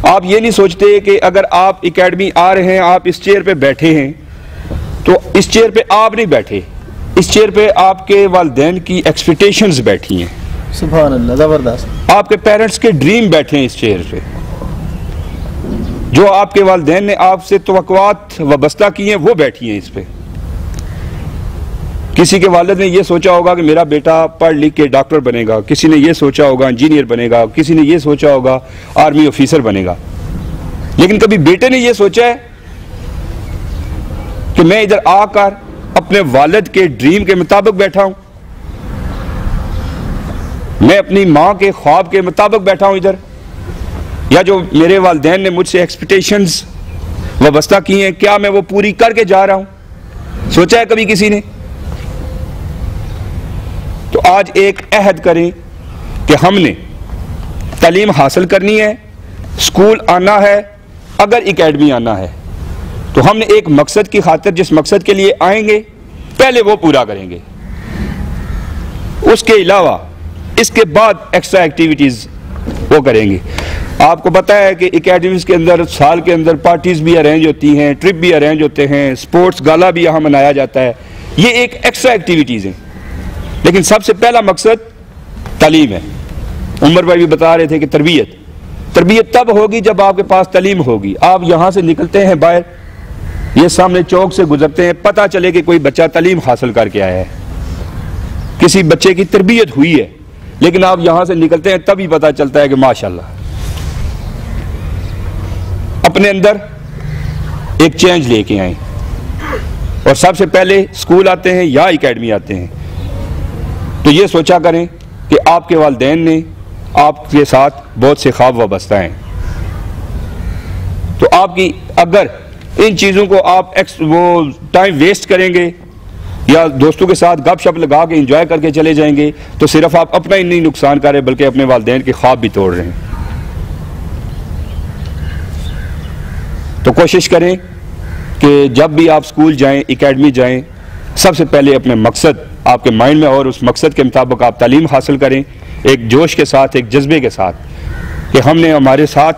आप ये नहीं सोचते कि अगर आप एकेडमी आ रहे हैं, आप इस चेयर पे बैठे हैं, तो इस चेयर पे आप नहीं बैठे, इस चेयर पे आपके वालिदैन की एक्सपेक्टेशंस बैठी हैं। सुभान अल्लाह, जबरदस्त। आपके पेरेंट्स के ड्रीम बैठे हैं इस चेयर पे, जो आपके वालिदैन ने आपसे तवक्कुआत वाबस्ता की हैं वो बैठी हैं इस पे। किसी के वालिद ने यह सोचा होगा कि मेरा बेटा पढ़ लिख के डॉक्टर बनेगा, किसी ने यह सोचा होगा इंजीनियर बनेगा, किसी ने यह सोचा होगा आर्मी ऑफिसर बनेगा, लेकिन कभी बेटे ने यह सोचा है कि मैं इधर आकर अपने वालिद के ड्रीम के मुताबिक बैठा हूं, मैं अपनी मां के ख्वाब के मुताबिक बैठा हूं इधर, या जो मेरे वालिदैन ने मुझसे एक्सपेक्टेशंस वाबस्ता की हैं, क्या मैं वो पूरी करके जा रहा हूं? सोचा है कभी किसी ने? तो आज एक अहद करें कि हमने तालीम हासिल करनी है, स्कूल आना है, अगर एकेडमी आना है तो हमने एक मकसद की खातिर जिस मकसद के लिए आएंगे पहले वो पूरा करेंगे। उसके अलावा इसके बाद एक्स्ट्रा एक्टिविटीज वो करेंगे। आपको पता है कि एकेडमीज के अंदर साल के अंदर पार्टीज भी अरेंज होती हैं, ट्रिप भी अरेंज होते हैं, स्पोर्ट्स गाला भी यहाँ मनाया जाता है। ये एक एक्स्ट्रा एक्टिविटीज हैं, लेकिन सबसे पहला मकसद तालीम है। उमर भाई भी बता रहे थे कि तरबियत तब होगी जब आपके पास तालीम होगी। आप यहाँ से निकलते हैं बाहर, ये सामने चौक से गुजरते हैं, पता चले कि कोई बच्चा तालीम हासिल करके आया है, किसी बच्चे की तरबियत हुई है, लेकिन आप यहां से निकलते हैं तभी पता चलता है कि माशाल्लाह अपने अंदर एक चेंज लेके आए। और सबसे पहले स्कूल आते हैं या एकेडमी आते हैं तो ये सोचा करें कि आपके वालिदैन ने आपके साथ बहुत से ख्वाब वाबस्ता हैं। तो आपकी अगर इन चीज़ों को आप वो टाइम वेस्ट करेंगे या दोस्तों के साथ गपशप लगा के एंजॉय करके चले जाएंगे तो सिर्फ आप अपना ही नहीं नुकसान कर रहे बल्कि अपने वालिदैन के ख्वाब भी तोड़ रहे हैं। तो कोशिश करें कि जब भी आप स्कूल जाएं, एकेडमी जाएं, सबसे पहले अपने मकसद आपके माइंड में और उस मकसद के मुताबिक आप तालीम हासिल करें, एक जोश के साथ, एक जज्बे के साथ कि हमने हमारे साथ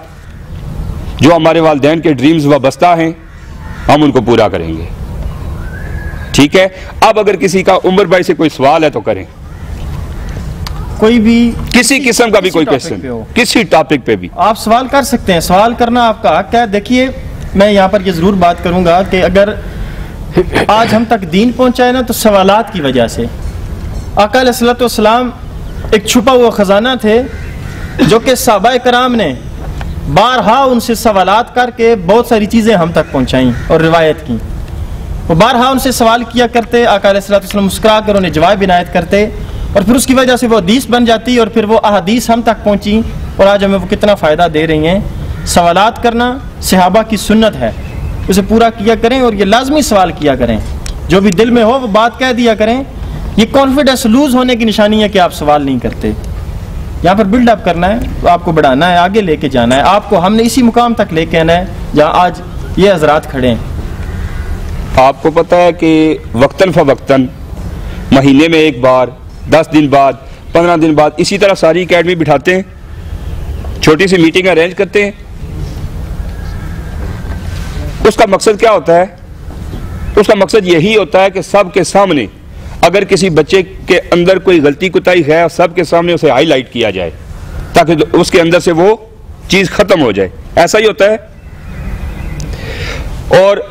जो हमारे वालिदैन के ड्रीम्स वाबस्ता हैं हम उनको पूरा करेंगे। ठीक है। अब अगर किसी का उमर भाई से कोई सवाल है तो करें, कोई भी किसी किस्म का भी कोई क्वेश्चन, किसी टॉपिक पे भी आप सवाल कर सकते हैं। सवाल करना आपका हक है। देखिए, मैं यहाँ पर ये जरूर बात करूंगा कि अगर आज हम तक दीन पहुंचाए ना तो सवालात की वजह से। आका अलैहिस्सलाम एक छुपा हुआ खजाना थे जो कि सहाबाए कराम ने बारहा उनसे सवालात करके बहुत सारी चीजें हम तक पहुंचाई और रिवायत की। वो बारहा उनसे सवाल किया करते, आका अलैहिस्सलाम मुस्कुरा कर उन्हें जवाब इनायत करते और फिर उसकी वजह से वो हदीस बन जाती और फिर वो अहादीस हम तक पहुंची और आज हमें वो कितना फ़ायदा दे रही हैं। सवालात करना सहाबा की सुन्नत है, उसे पूरा किया करें और ये लाजमी सवाल किया करें, जो भी दिल में हो वो बात कह दिया करें। ये कॉन्फिडेंस लूज होने की निशानी है कि आप सवाल नहीं करते। यहाँ पर बिल्डअप करना है, तो आपको बढ़ाना है, आगे लेके जाना है, आपको हमने इसी मुकाम तक लेके आना है जहाँ आज ये हजरात खड़े हैं। आपको पता है कि वक्तन फ़वक्तन महीने में एक बार, 10 दिन बाद, 15 दिन बाद इसी तरह सारी एकेडमी बिठाते हैं, छोटी सी मीटिंग अरेंज करते हैं। उसका मकसद क्या होता है? उसका मकसद यही होता है कि सबके सामने अगर किसी बच्चे के अंदर कोई गलती कुताही है, सबके सामने उसे हाईलाइट किया जाए ताकि उसके अंदर से वो चीज खत्म हो जाए। ऐसा ही होता है। और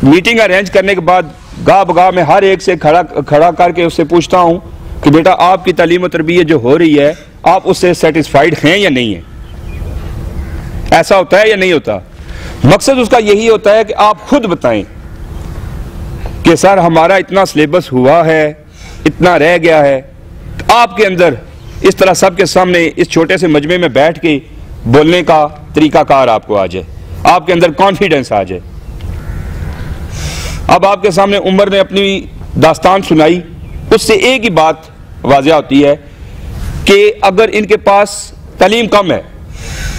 मीटिंग अरेंज करने के बाद गाह बगाह में हर एक से खड़ा करके उससे पूछता हूं कि बेटा आपकी तालीम और तरबियत जो हो रही है, आप उससे सेटिस्फाइड हैं या नहीं है? ऐसा होता है या नहीं होता? मकसद उसका यही होता है कि आप खुद बताएं कि सर हमारा इतना सिलेबस हुआ है, इतना रह गया है। तो आपके अंदर इस तरह सबके सामने इस छोटे से मजमे में बैठ के बोलने का तरीकाकार आपको आ जाए, आपके अंदर कॉन्फिडेंस आ जाए। अब आपके सामने उमर ने अपनी दास्तान सुनाई, उससे एक ही बात वाज़िया होती है कि अगर इनके पास तालीम कम है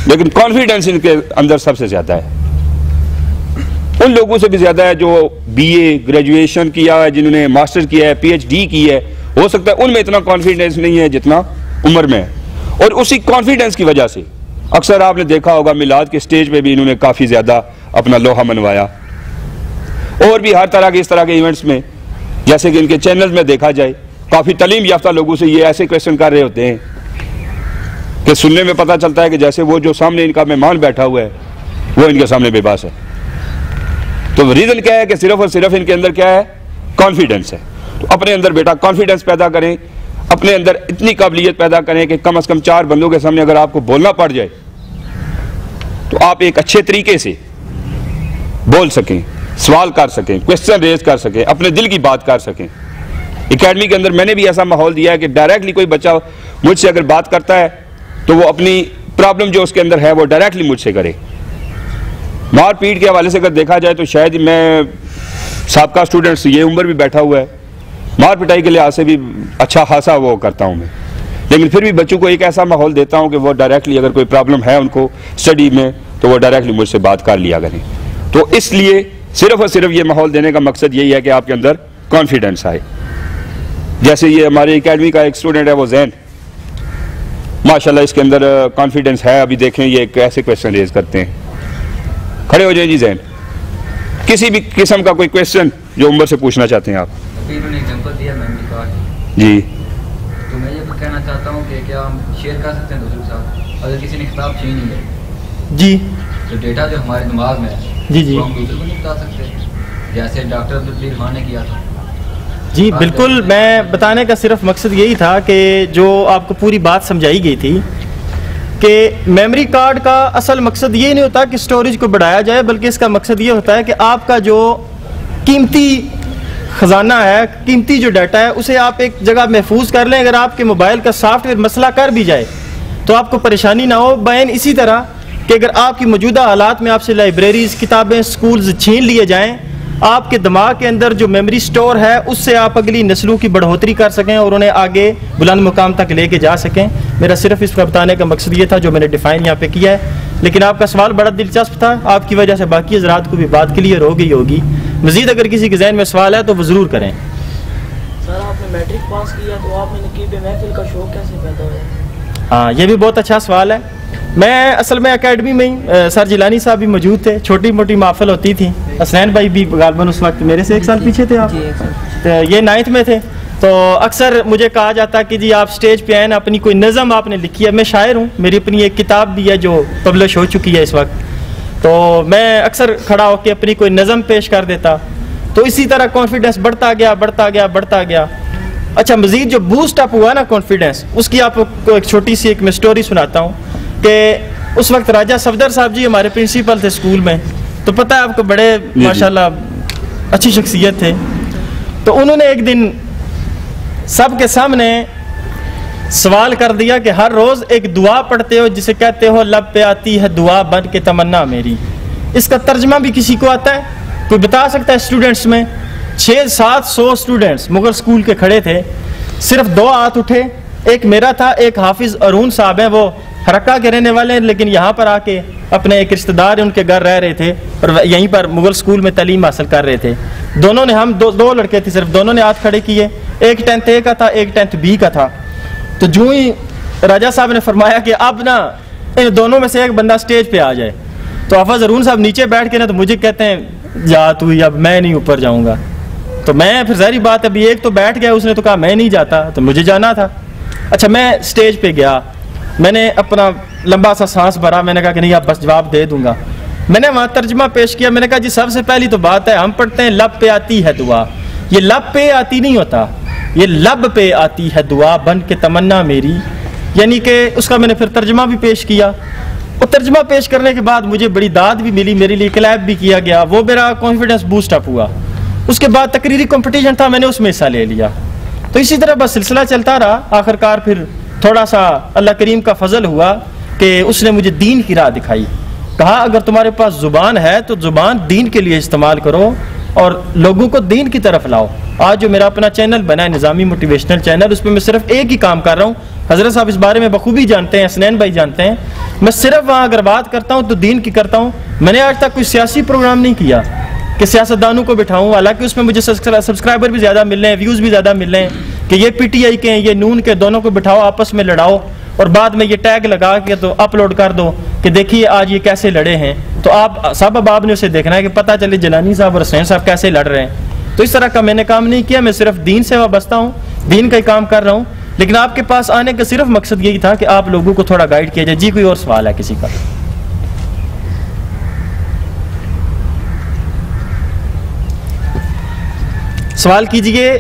लेकिन कॉन्फिडेंस इनके अंदर सबसे ज़्यादा है, उन लोगों से भी ज़्यादा है जो बीए ग्रेजुएशन किया है, जिन्होंने मास्टर किया है, पीएचडी की है। हो सकता है उनमें इतना कॉन्फिडेंस नहीं है जितना उमर में है। और उसी कॉन्फिडेंस की वजह से अक्सर आपने देखा होगा मिलाद के स्टेज पे भी इन्होंने काफ़ी ज़्यादा अपना लोहा मनवाया। और भी हर तरह के इस तरह के इवेंट्स में, जैसे कि इनके चैनल में देखा जाए, काफ़ी तालीम याफ्ता लोगों से ये ऐसे क्वेश्चन कर रहे होते हैं कि सुनने में पता चलता है कि जैसे वो जो सामने इनका मेहमान बैठा हुआ है वो इनके सामने बेबस है। तो रीज़न क्या है कि सिर्फ और सिर्फ इनके अंदर क्या है? कॉन्फिडेंस है। तो अपने अंदर बेटा कॉन्फिडेंस पैदा करें, अपने अंदर इतनी काबिलियत पैदा करें कि कम से कम 4 बंदों के सामने अगर आपको बोलना पड़ जाए तो आप एक अच्छे तरीके से बोल सकें, सवाल कर सकें, क्वेश्चन रेज कर सकें, अपने दिल की बात कर सकें। एकेडमी के अंदर मैंने भी ऐसा माहौल दिया है कि डायरेक्टली कोई बच्चा मुझसे अगर बात करता है तो वो अपनी प्रॉब्लम जो उसके अंदर है वो डायरेक्टली मुझसे करे। मार पीट के हवाले से अगर देखा जाए तो शायद मैं साबका स्टूडेंट्स, ये उम्र भी बैठा हुआ है, मार पिटाई के लिहाज से भी अच्छा खासा वो करता हूँ मैं, लेकिन फिर भी बच्चों को एक ऐसा माहौल देता हूँ कि वो डायरेक्टली अगर कोई प्रॉब्लम है उनको स्टडी में तो वो डायरेक्टली मुझसे बात कर लिया करें। तो इसलिए सिर्फ और सिर्फ ये माहौल देने का मकसद यही है कि आपके अंदर कॉन्फिडेंस आए। जैसे ये हमारे एकेडमी का एक स्टूडेंट है वो जैन, माशाल्लाह इसके अंदर कॉन्फिडेंस है। अभी देखें ये कैसे क्वेश्चन रेज करते हैं। खड़े हो जाए जी जैन, किसी भी किस्म का कोई क्वेश्चन जो उम्र से पूछना चाहते हैं आप। अभी इन्होंने एग्जांपल दिया मेमोरी कार्ड जी, तो मैं ये कहना चाहता हूँ कि क्या हम शेयर कर सकते हैं दूसरों के साथ? अगर किसी ने किताब छीनी है जी तो डेटा जो हमारे दिमाग में है जी वो हम दूसरे को नहीं बता सकते, जैसे डॉक्टर अब्दुल खान ने किया था। जी बिल्कुल, मैं बताने का सिर्फ मकसद यही था कि जो आपको पूरी बात समझाई गई थी कि मेमोरी कार्ड का असल मकसद ये नहीं होता कि स्टोरेज को बढ़ाया जाए, बल्कि इसका मकसद ये होता है कि आपका जो कीमती ख़जाना है, कीमती जो डाटा है, उसे आप एक जगह महफूज कर लें। अगर आपके मोबाइल का सॉफ्टवेयर मसला कर भी जाए तो आपको परेशानी ना हो। बैन इसी तरह कि अगर आपकी मौजूदा हालात में आपसे लाइब्रेरीज, किताबें, स्कूल्स छीन लिए जाएँ, आपके दिमाग के अंदर जो मेमोरी स्टोर है उससे आप अगली नस्लों की बढ़ोतरी कर सकें और उन्हें आगे बुलंद मुकाम तक लेके जा सकें। मेरा सिर्फ इसको बताने का मकसद ये था जो मैंने डिफ़ाइन यहाँ पे किया है। लेकिन आपका सवाल बड़ा दिलचस्प था, आपकी वजह से बाकी हज़रात को भी बात क्लियर हो गई होगी। मज़ीद अगर किसी के जहन में सवाल है तो वो ज़रूर करें। सर आपने मैट्रिक पास किया तो आपने नकीब महफिल का शौक कैसे पैदा हुआ? हाँ, ये भी बहुत अच्छा सवाल है। मैं असल में एकेडमी में ही सर जिलानी साहब भी मौजूद थे, छोटी मोटी महफिल होती थी। हसनैन भाई भी गालबन उस वक्त मेरे से 1 साल पीछे थे आप, तो ये 9th में थे। तो अक्सर मुझे कहा जाता कि जी आप स्टेज पे आए ना, अपनी कोई नज़म आपने लिखी है। मैं शायर हूँ, मेरी अपनी एक किताब भी है जो पब्लिश हो चुकी है इस वक्त, तो मैं अक्सर खड़ा होकर अपनी कोई नज़म पेश कर देता। तो इसी तरह कॉन्फिडेंस बढ़ता गया बढ़ता गया बढ़ता गया। अच्छा, मज़ीद जो बूस्ट अप हुआ ना कॉन्फिडेंस, उसकी आपको एक छोटी सी मैं स्टोरी सुनाता हूँ कि उस वक्त राजा सफदर साहब जी हमारे प्रिंसिपल थे स्कूल में, तो पता है आपको बड़े माशाल्लाह अच्छी शख्सियत थे। तो उन्होंने एक दिन सबके सामने सवाल कर दिया कि हर रोज़ एक दुआ पढ़ते हो जिसे कहते हो लब पे आती है दुआ बन के तमन्ना मेरी। इसका तर्जमा भी किसी को आता है? कोई बता सकता है? स्टूडेंट्स में 600-700 स्टूडेंट्स मुगल स्कूल के खड़े थे, सिर्फ 2 हाथ उठे। एक मेरा था, एक हाफिज अरून साहब हैं, वो हरक्का के रहने वाले हैं, लेकिन यहाँ पर आके अपने एक रिश्तेदार उनके घर रह रहे थे और यहीं पर मुगल स्कूल में तालीम हासिल कर रहे थे। दोनों ने, हम दो लड़के थे सिर्फ, दोनों ने हाथ खड़े किए, एक 10th A का था, एक 10th B का था। तो जो ही राजा साहब ने फरमाया कि अब ना इन दोनों में से एक बंदा स्टेज पे आ जाए, तो हाफिज अरून साहब नीचे बैठ के ना तो मुझे कहते हैं जा तू, अब मैं नहीं ऊपर जाऊंगा। तो मैं फिर जाहिर बात है, अभी एक तो बैठ गया, उसने तो कहा मैं नहीं जाता, तो मुझे जाना था। अच्छा, मैं स्टेज पे गया, मैंने अपना लंबा सा सांस भरा, मैंने कहा कि नहीं अब बस जवाब दे दूंगा। मैंने वहाँ तर्जमा पेश किया, मैंने कहा जी सबसे पहली तो बात है, हम पढ़ते हैं लब पे आती है दुआ, ये लब पे आती नहीं होता, ये लब पे आती है दुआ बन के तमन्ना मेरी, यानी कि उसका मैंने फिर तर्जमा भी पेश किया। और तर्जमा पेश करने के बाद मुझे बड़ी दाद भी मिली, मेरे लिए क्लैप भी किया गया, वो मेरा कॉन्फिडेंस बूस्ट अप हुआ। उसके बाद तकरीरी कंपटीशन था, मैंने उसमें हिस्सा ले लिया। तो इसी तरह बस सिलसिला चलता रहा। आखिरकार फिर थोड़ा सा अल्लाह करीम का फजल हुआ कि उसने मुझे दीन की राह दिखाई। कहा अगर तुम्हारे पास जुबान है तो जुबान दीन के लिए इस्तेमाल करो और लोगों को दीन की तरफ लाओ। आज जो मेरा अपना चैनल बना है निज़ामी मोटिवेशनल चैनल, उस पर मैं सिर्फ एक ही काम कर रहा हूँ। हजरत साहब इस बारे में बखूबी जानते हैं, हसनैन भाई जानते हैं। मैं सिर्फ वहाँ अगर बात करता हूँ तो दीन की करता हूँ। मैंने आज तक कोई सियासी प्रोग्राम नहीं किया कि सियासतदानों को बिठाऊँ, हालांकि उसमें मुझे सब्सक्राइबर भी ज़्यादा मिल रहे हैं, व्यूज़ भी ज़्यादा मिल रहे हैं कि ये PTI के हैं, ये नून के, दोनों को बिठाओ, आपस में लड़ाओ और बाद में ये टैग लगा के तो अपलोड कर दो कि देखिए आज ये कैसे लड़े हैं। तो आप सब अब आपने उसे देखना है कि पता चले जलानी साहब और हुसैन साहब कैसे लड़ रहे हैं। तो इस तरह का मैंने काम नहीं किया, मैं सिर्फ दीन से वाबस्ता हूँ, दीन का ही काम कर रहा हूँ। लेकिन आपके पास आने का सिर्फ मकसद यही था कि आप लोगों को थोड़ा गाइड किया जाए। जी कोई और सवाल है किसी का? सवाल कीजिए।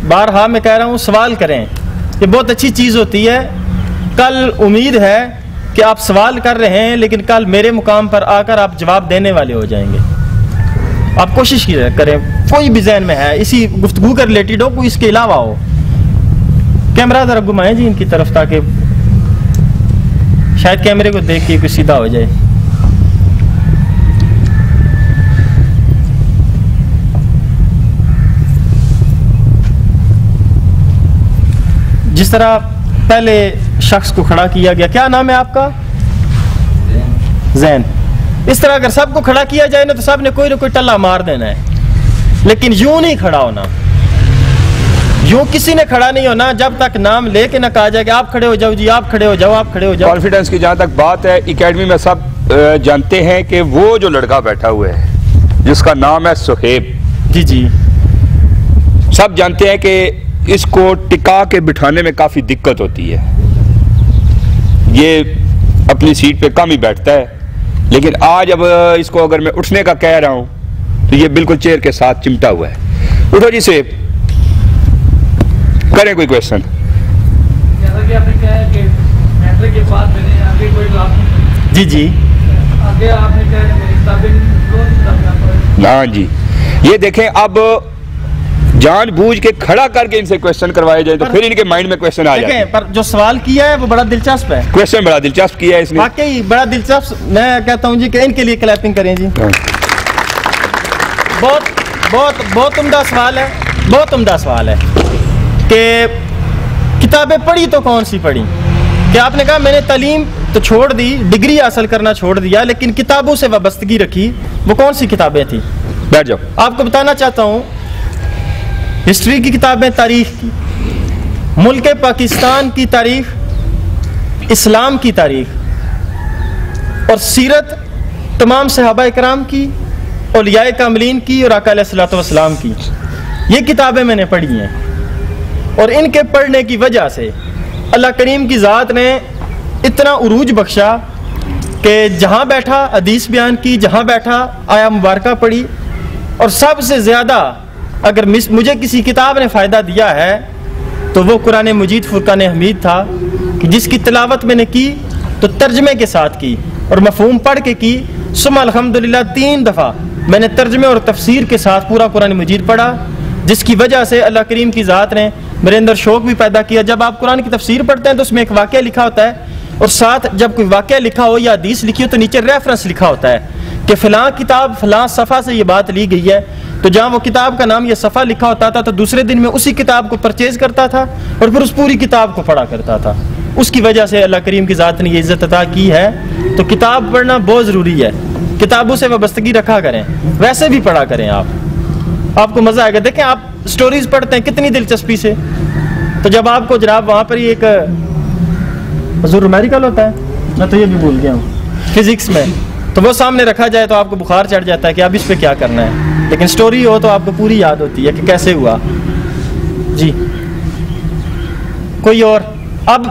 बारहा मैं कह रहा हूँ सवाल करें, ये बहुत अच्छी चीज़ होती है। कल उम्मीद है कि आप सवाल कर रहे हैं लेकिन कल मेरे मुकाम पर आकर आप जवाब देने वाले हो जाएंगे। आप कोशिश करें, कोई भी जहन में है इसी गुफ्तगू के रिलेटेड हो, कोई इसके अलावा हो। कैमरा जरा घुमाएं जी इनकी तरफ ताकि शायद कैमरे को देख के कुछ सीधा हो जाए। जिस तरह पहले शख्स को खड़ा किया गया, क्या नाम है आपका? जैन। इस तरह अगर सबको खड़ा किया जाए ना तो सब ने कोई ना कोई टल्ला मार देना है, लेकिन यूं नहीं खड़ा होना, यूं किसी ने खड़ा नहीं होना जब तक नाम लेके ना कहा जाए कि आप खड़े हो जाओ जी, आप खड़े हो जाओ, आप खड़े हो जाओ। कॉन्फिडेंस की जहाँ तक बात है, एकेडमी में सब जानते हैं कि वो जो लड़का बैठा हुआ है जिसका नाम है सुहेब, जी जी, सब जानते हैं कि इसको टिका के बिठाने में काफ़ी दिक्कत होती है। ये अपनी सीट पे कम ही बैठता है, लेकिन आज अब इसको अगर मैं उठने का कह रहा हूँ तो ये बिल्कुल चेयर के साथ चिमटा हुआ है। उठो जी सेब, करें कोई क्वेश्चन। जैसा कि आपने कहा कि मैट्रिक के बाद मैंने आगे कोई क्लास नहीं, जी जी, आगे आपने कहा मेरी किताबें। हाँ जी, ये देखें अब जानबूझ के खड़ा करके इनसे क्वेश्चन करवाए जाए तो फिर इनके माइंड में क्वेश्चन आ जाए। पर जो सवाल किया है वो बड़ा दिलचस्प है, क्वेश्चन बड़ा दिलचस्प किया है इसने, वाकई बड़ा दिलचस्प। मैं कहता हूँ जी कि इनके लिए क्लैपिंग करें जी। बहुत बहुत बहुत उम्दा सवाल है, बहुत उम्दा सवाल है कि किताबें पढ़ी तो कौन सी पढ़ी। कि आपने कहा मैंने तालीम तो छोड़ दी, डिग्री हासिल करना छोड़ दिया, लेकिन किताबों से वाबस्तगी रखी। वो कौन सी किताबें थी? बैठ जाओ। आपको बताना चाहता हूँ, हिस्ट्री की किताबें, तारीख की, मुल्क पाकिस्तान की तारीख, इस्लाम की तारीख और सीरत तमाम सहाबा इकराम की, औलियाए कामिलीन की और आका अलैहिस्सलातु वस्सलाम की, ये किताबें मैंने पढ़ी हैं। और इनके पढ़ने की वजह से अल्लाह करीम की ज़ात ने इतना उरूज बख्शा कि जहाँ बैठा हदीस बयान की, जहाँ बैठा आया मुबारका पढ़ी। और सबसे ज़्यादा अगर मुझे किसी किताब ने फ़ायदा दिया है तो वो कुरान मजीद फुरकान हमीद था कि जिसकी तिलावत मैंने की तो तर्जमे के साथ की और मफ़हूम पढ़ के की। सुम्मा अल्हम्दुलिल्लाह 3 दफ़ा मैंने तर्जमे और तफसीर के साथ पूरा कुरान मजीद पढ़ा, जिसकी वजह से अल्लाह करीम की ज़ात ने मेरे अंदर शौक़ भी पैदा किया। जब आप कुरान की तफसीर पढ़ते हैं तो उसमें एक वाक़या लिखा होता है और साथ जब कोई वाक़या लिखा हो या हदीस लिखी हो तो नीचे रेफरेंस लिखा होता है कि फ़लाँ किताब फ़लाँ सफ़ा से ये बात ली गई है। तो जहाँ वो किताब का नाम ये सफ़ा लिखा होता था तो दूसरे दिन में उसी किताब को परचेज़ करता था और फिर उस पूरी किताब को पढ़ा करता था। उसकी वजह से अल्लाह करीम की ज़ात ने ये इज़्ज़त अता की है। तो किताब पढ़ना बहुत ज़रूरी है, किताबों से वाबस्तगी रखा करें, वैसे भी पढ़ा करें आप। आपको मजा आएगा। देखें आप स्टोरीज पढ़ते हैं कितनी दिलचस्पी से, तो जब आपको जनाब वहां पर ही एक हुजूर मेडिकल होता है, मैं तो ये भी भूल गया हूँ, फिजिक्स में, तो वो सामने रखा जाए तो आपको बुखार चढ़ जाता है कि अब इस पे क्या करना है, लेकिन स्टोरी हो तो आपको पूरी याद होती है कि कैसे हुआ। जी कोई और? अब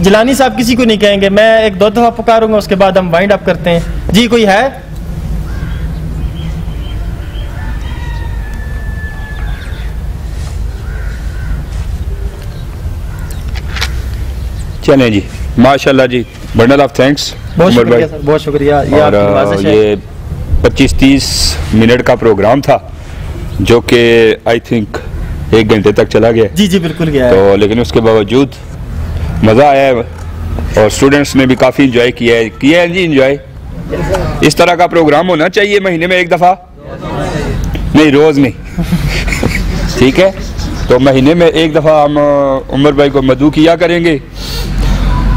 जिलानी साहब किसी को नहीं कहेंगे, मैं एक दो दफा पुकारूंगा, उसके बाद हम वाइंड अप करते हैं। जी कोई है? चलें जी, माशाल्लाह जी, बंडल ऑफ थैंक्स। बहुत शुक्रिया सर, बहुत शुक्रिया। ये और आपकी नवाज़िश है। ये 25-30 मिनट का प्रोग्राम था जो कि आई थिंक 1 घंटे तक चला गया। जी जी बिल्कुल गया है। तो लेकिन उसके बावजूद मज़ा आया है और स्टूडेंट्स ने भी काफ़ी इंजॉय किया है जी इंजॉय। इस तरह का प्रोग्राम होना चाहिए महीने में 1 दफ़ा, नहीं रोज़ नहीं ठीक है, तो महीने में 1 दफ़ा हम उमर भाई को मदू किया करेंगे।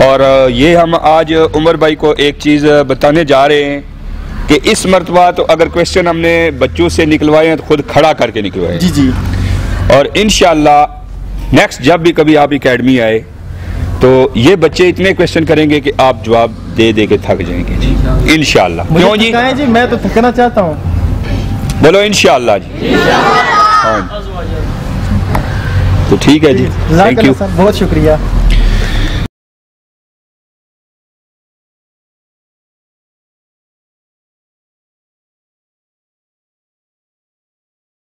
और ये हम आज उमर भाई को एक चीज़ बताने जा रहे हैं कि इस मरतबा तो अगर क्वेश्चन हमने बच्चों से निकलवाए हैं तो खुद खड़ा करके निकलवाए जी जी, और इंशाअल्लाह नेक्स्ट जब भी कभी आप एकेडमी आए तो ये बच्चे इतने क्वेश्चन करेंगे कि आप जवाब दे दे के थक जाएंगे जी इंशाअल्लाह। क्यों जी? जी मैं तो थकना चाहता हूँ। बोलो इंशाअल्लाह जी। हाँ, तो ठीक है जी, थैंक यू, बहुत शुक्रिया।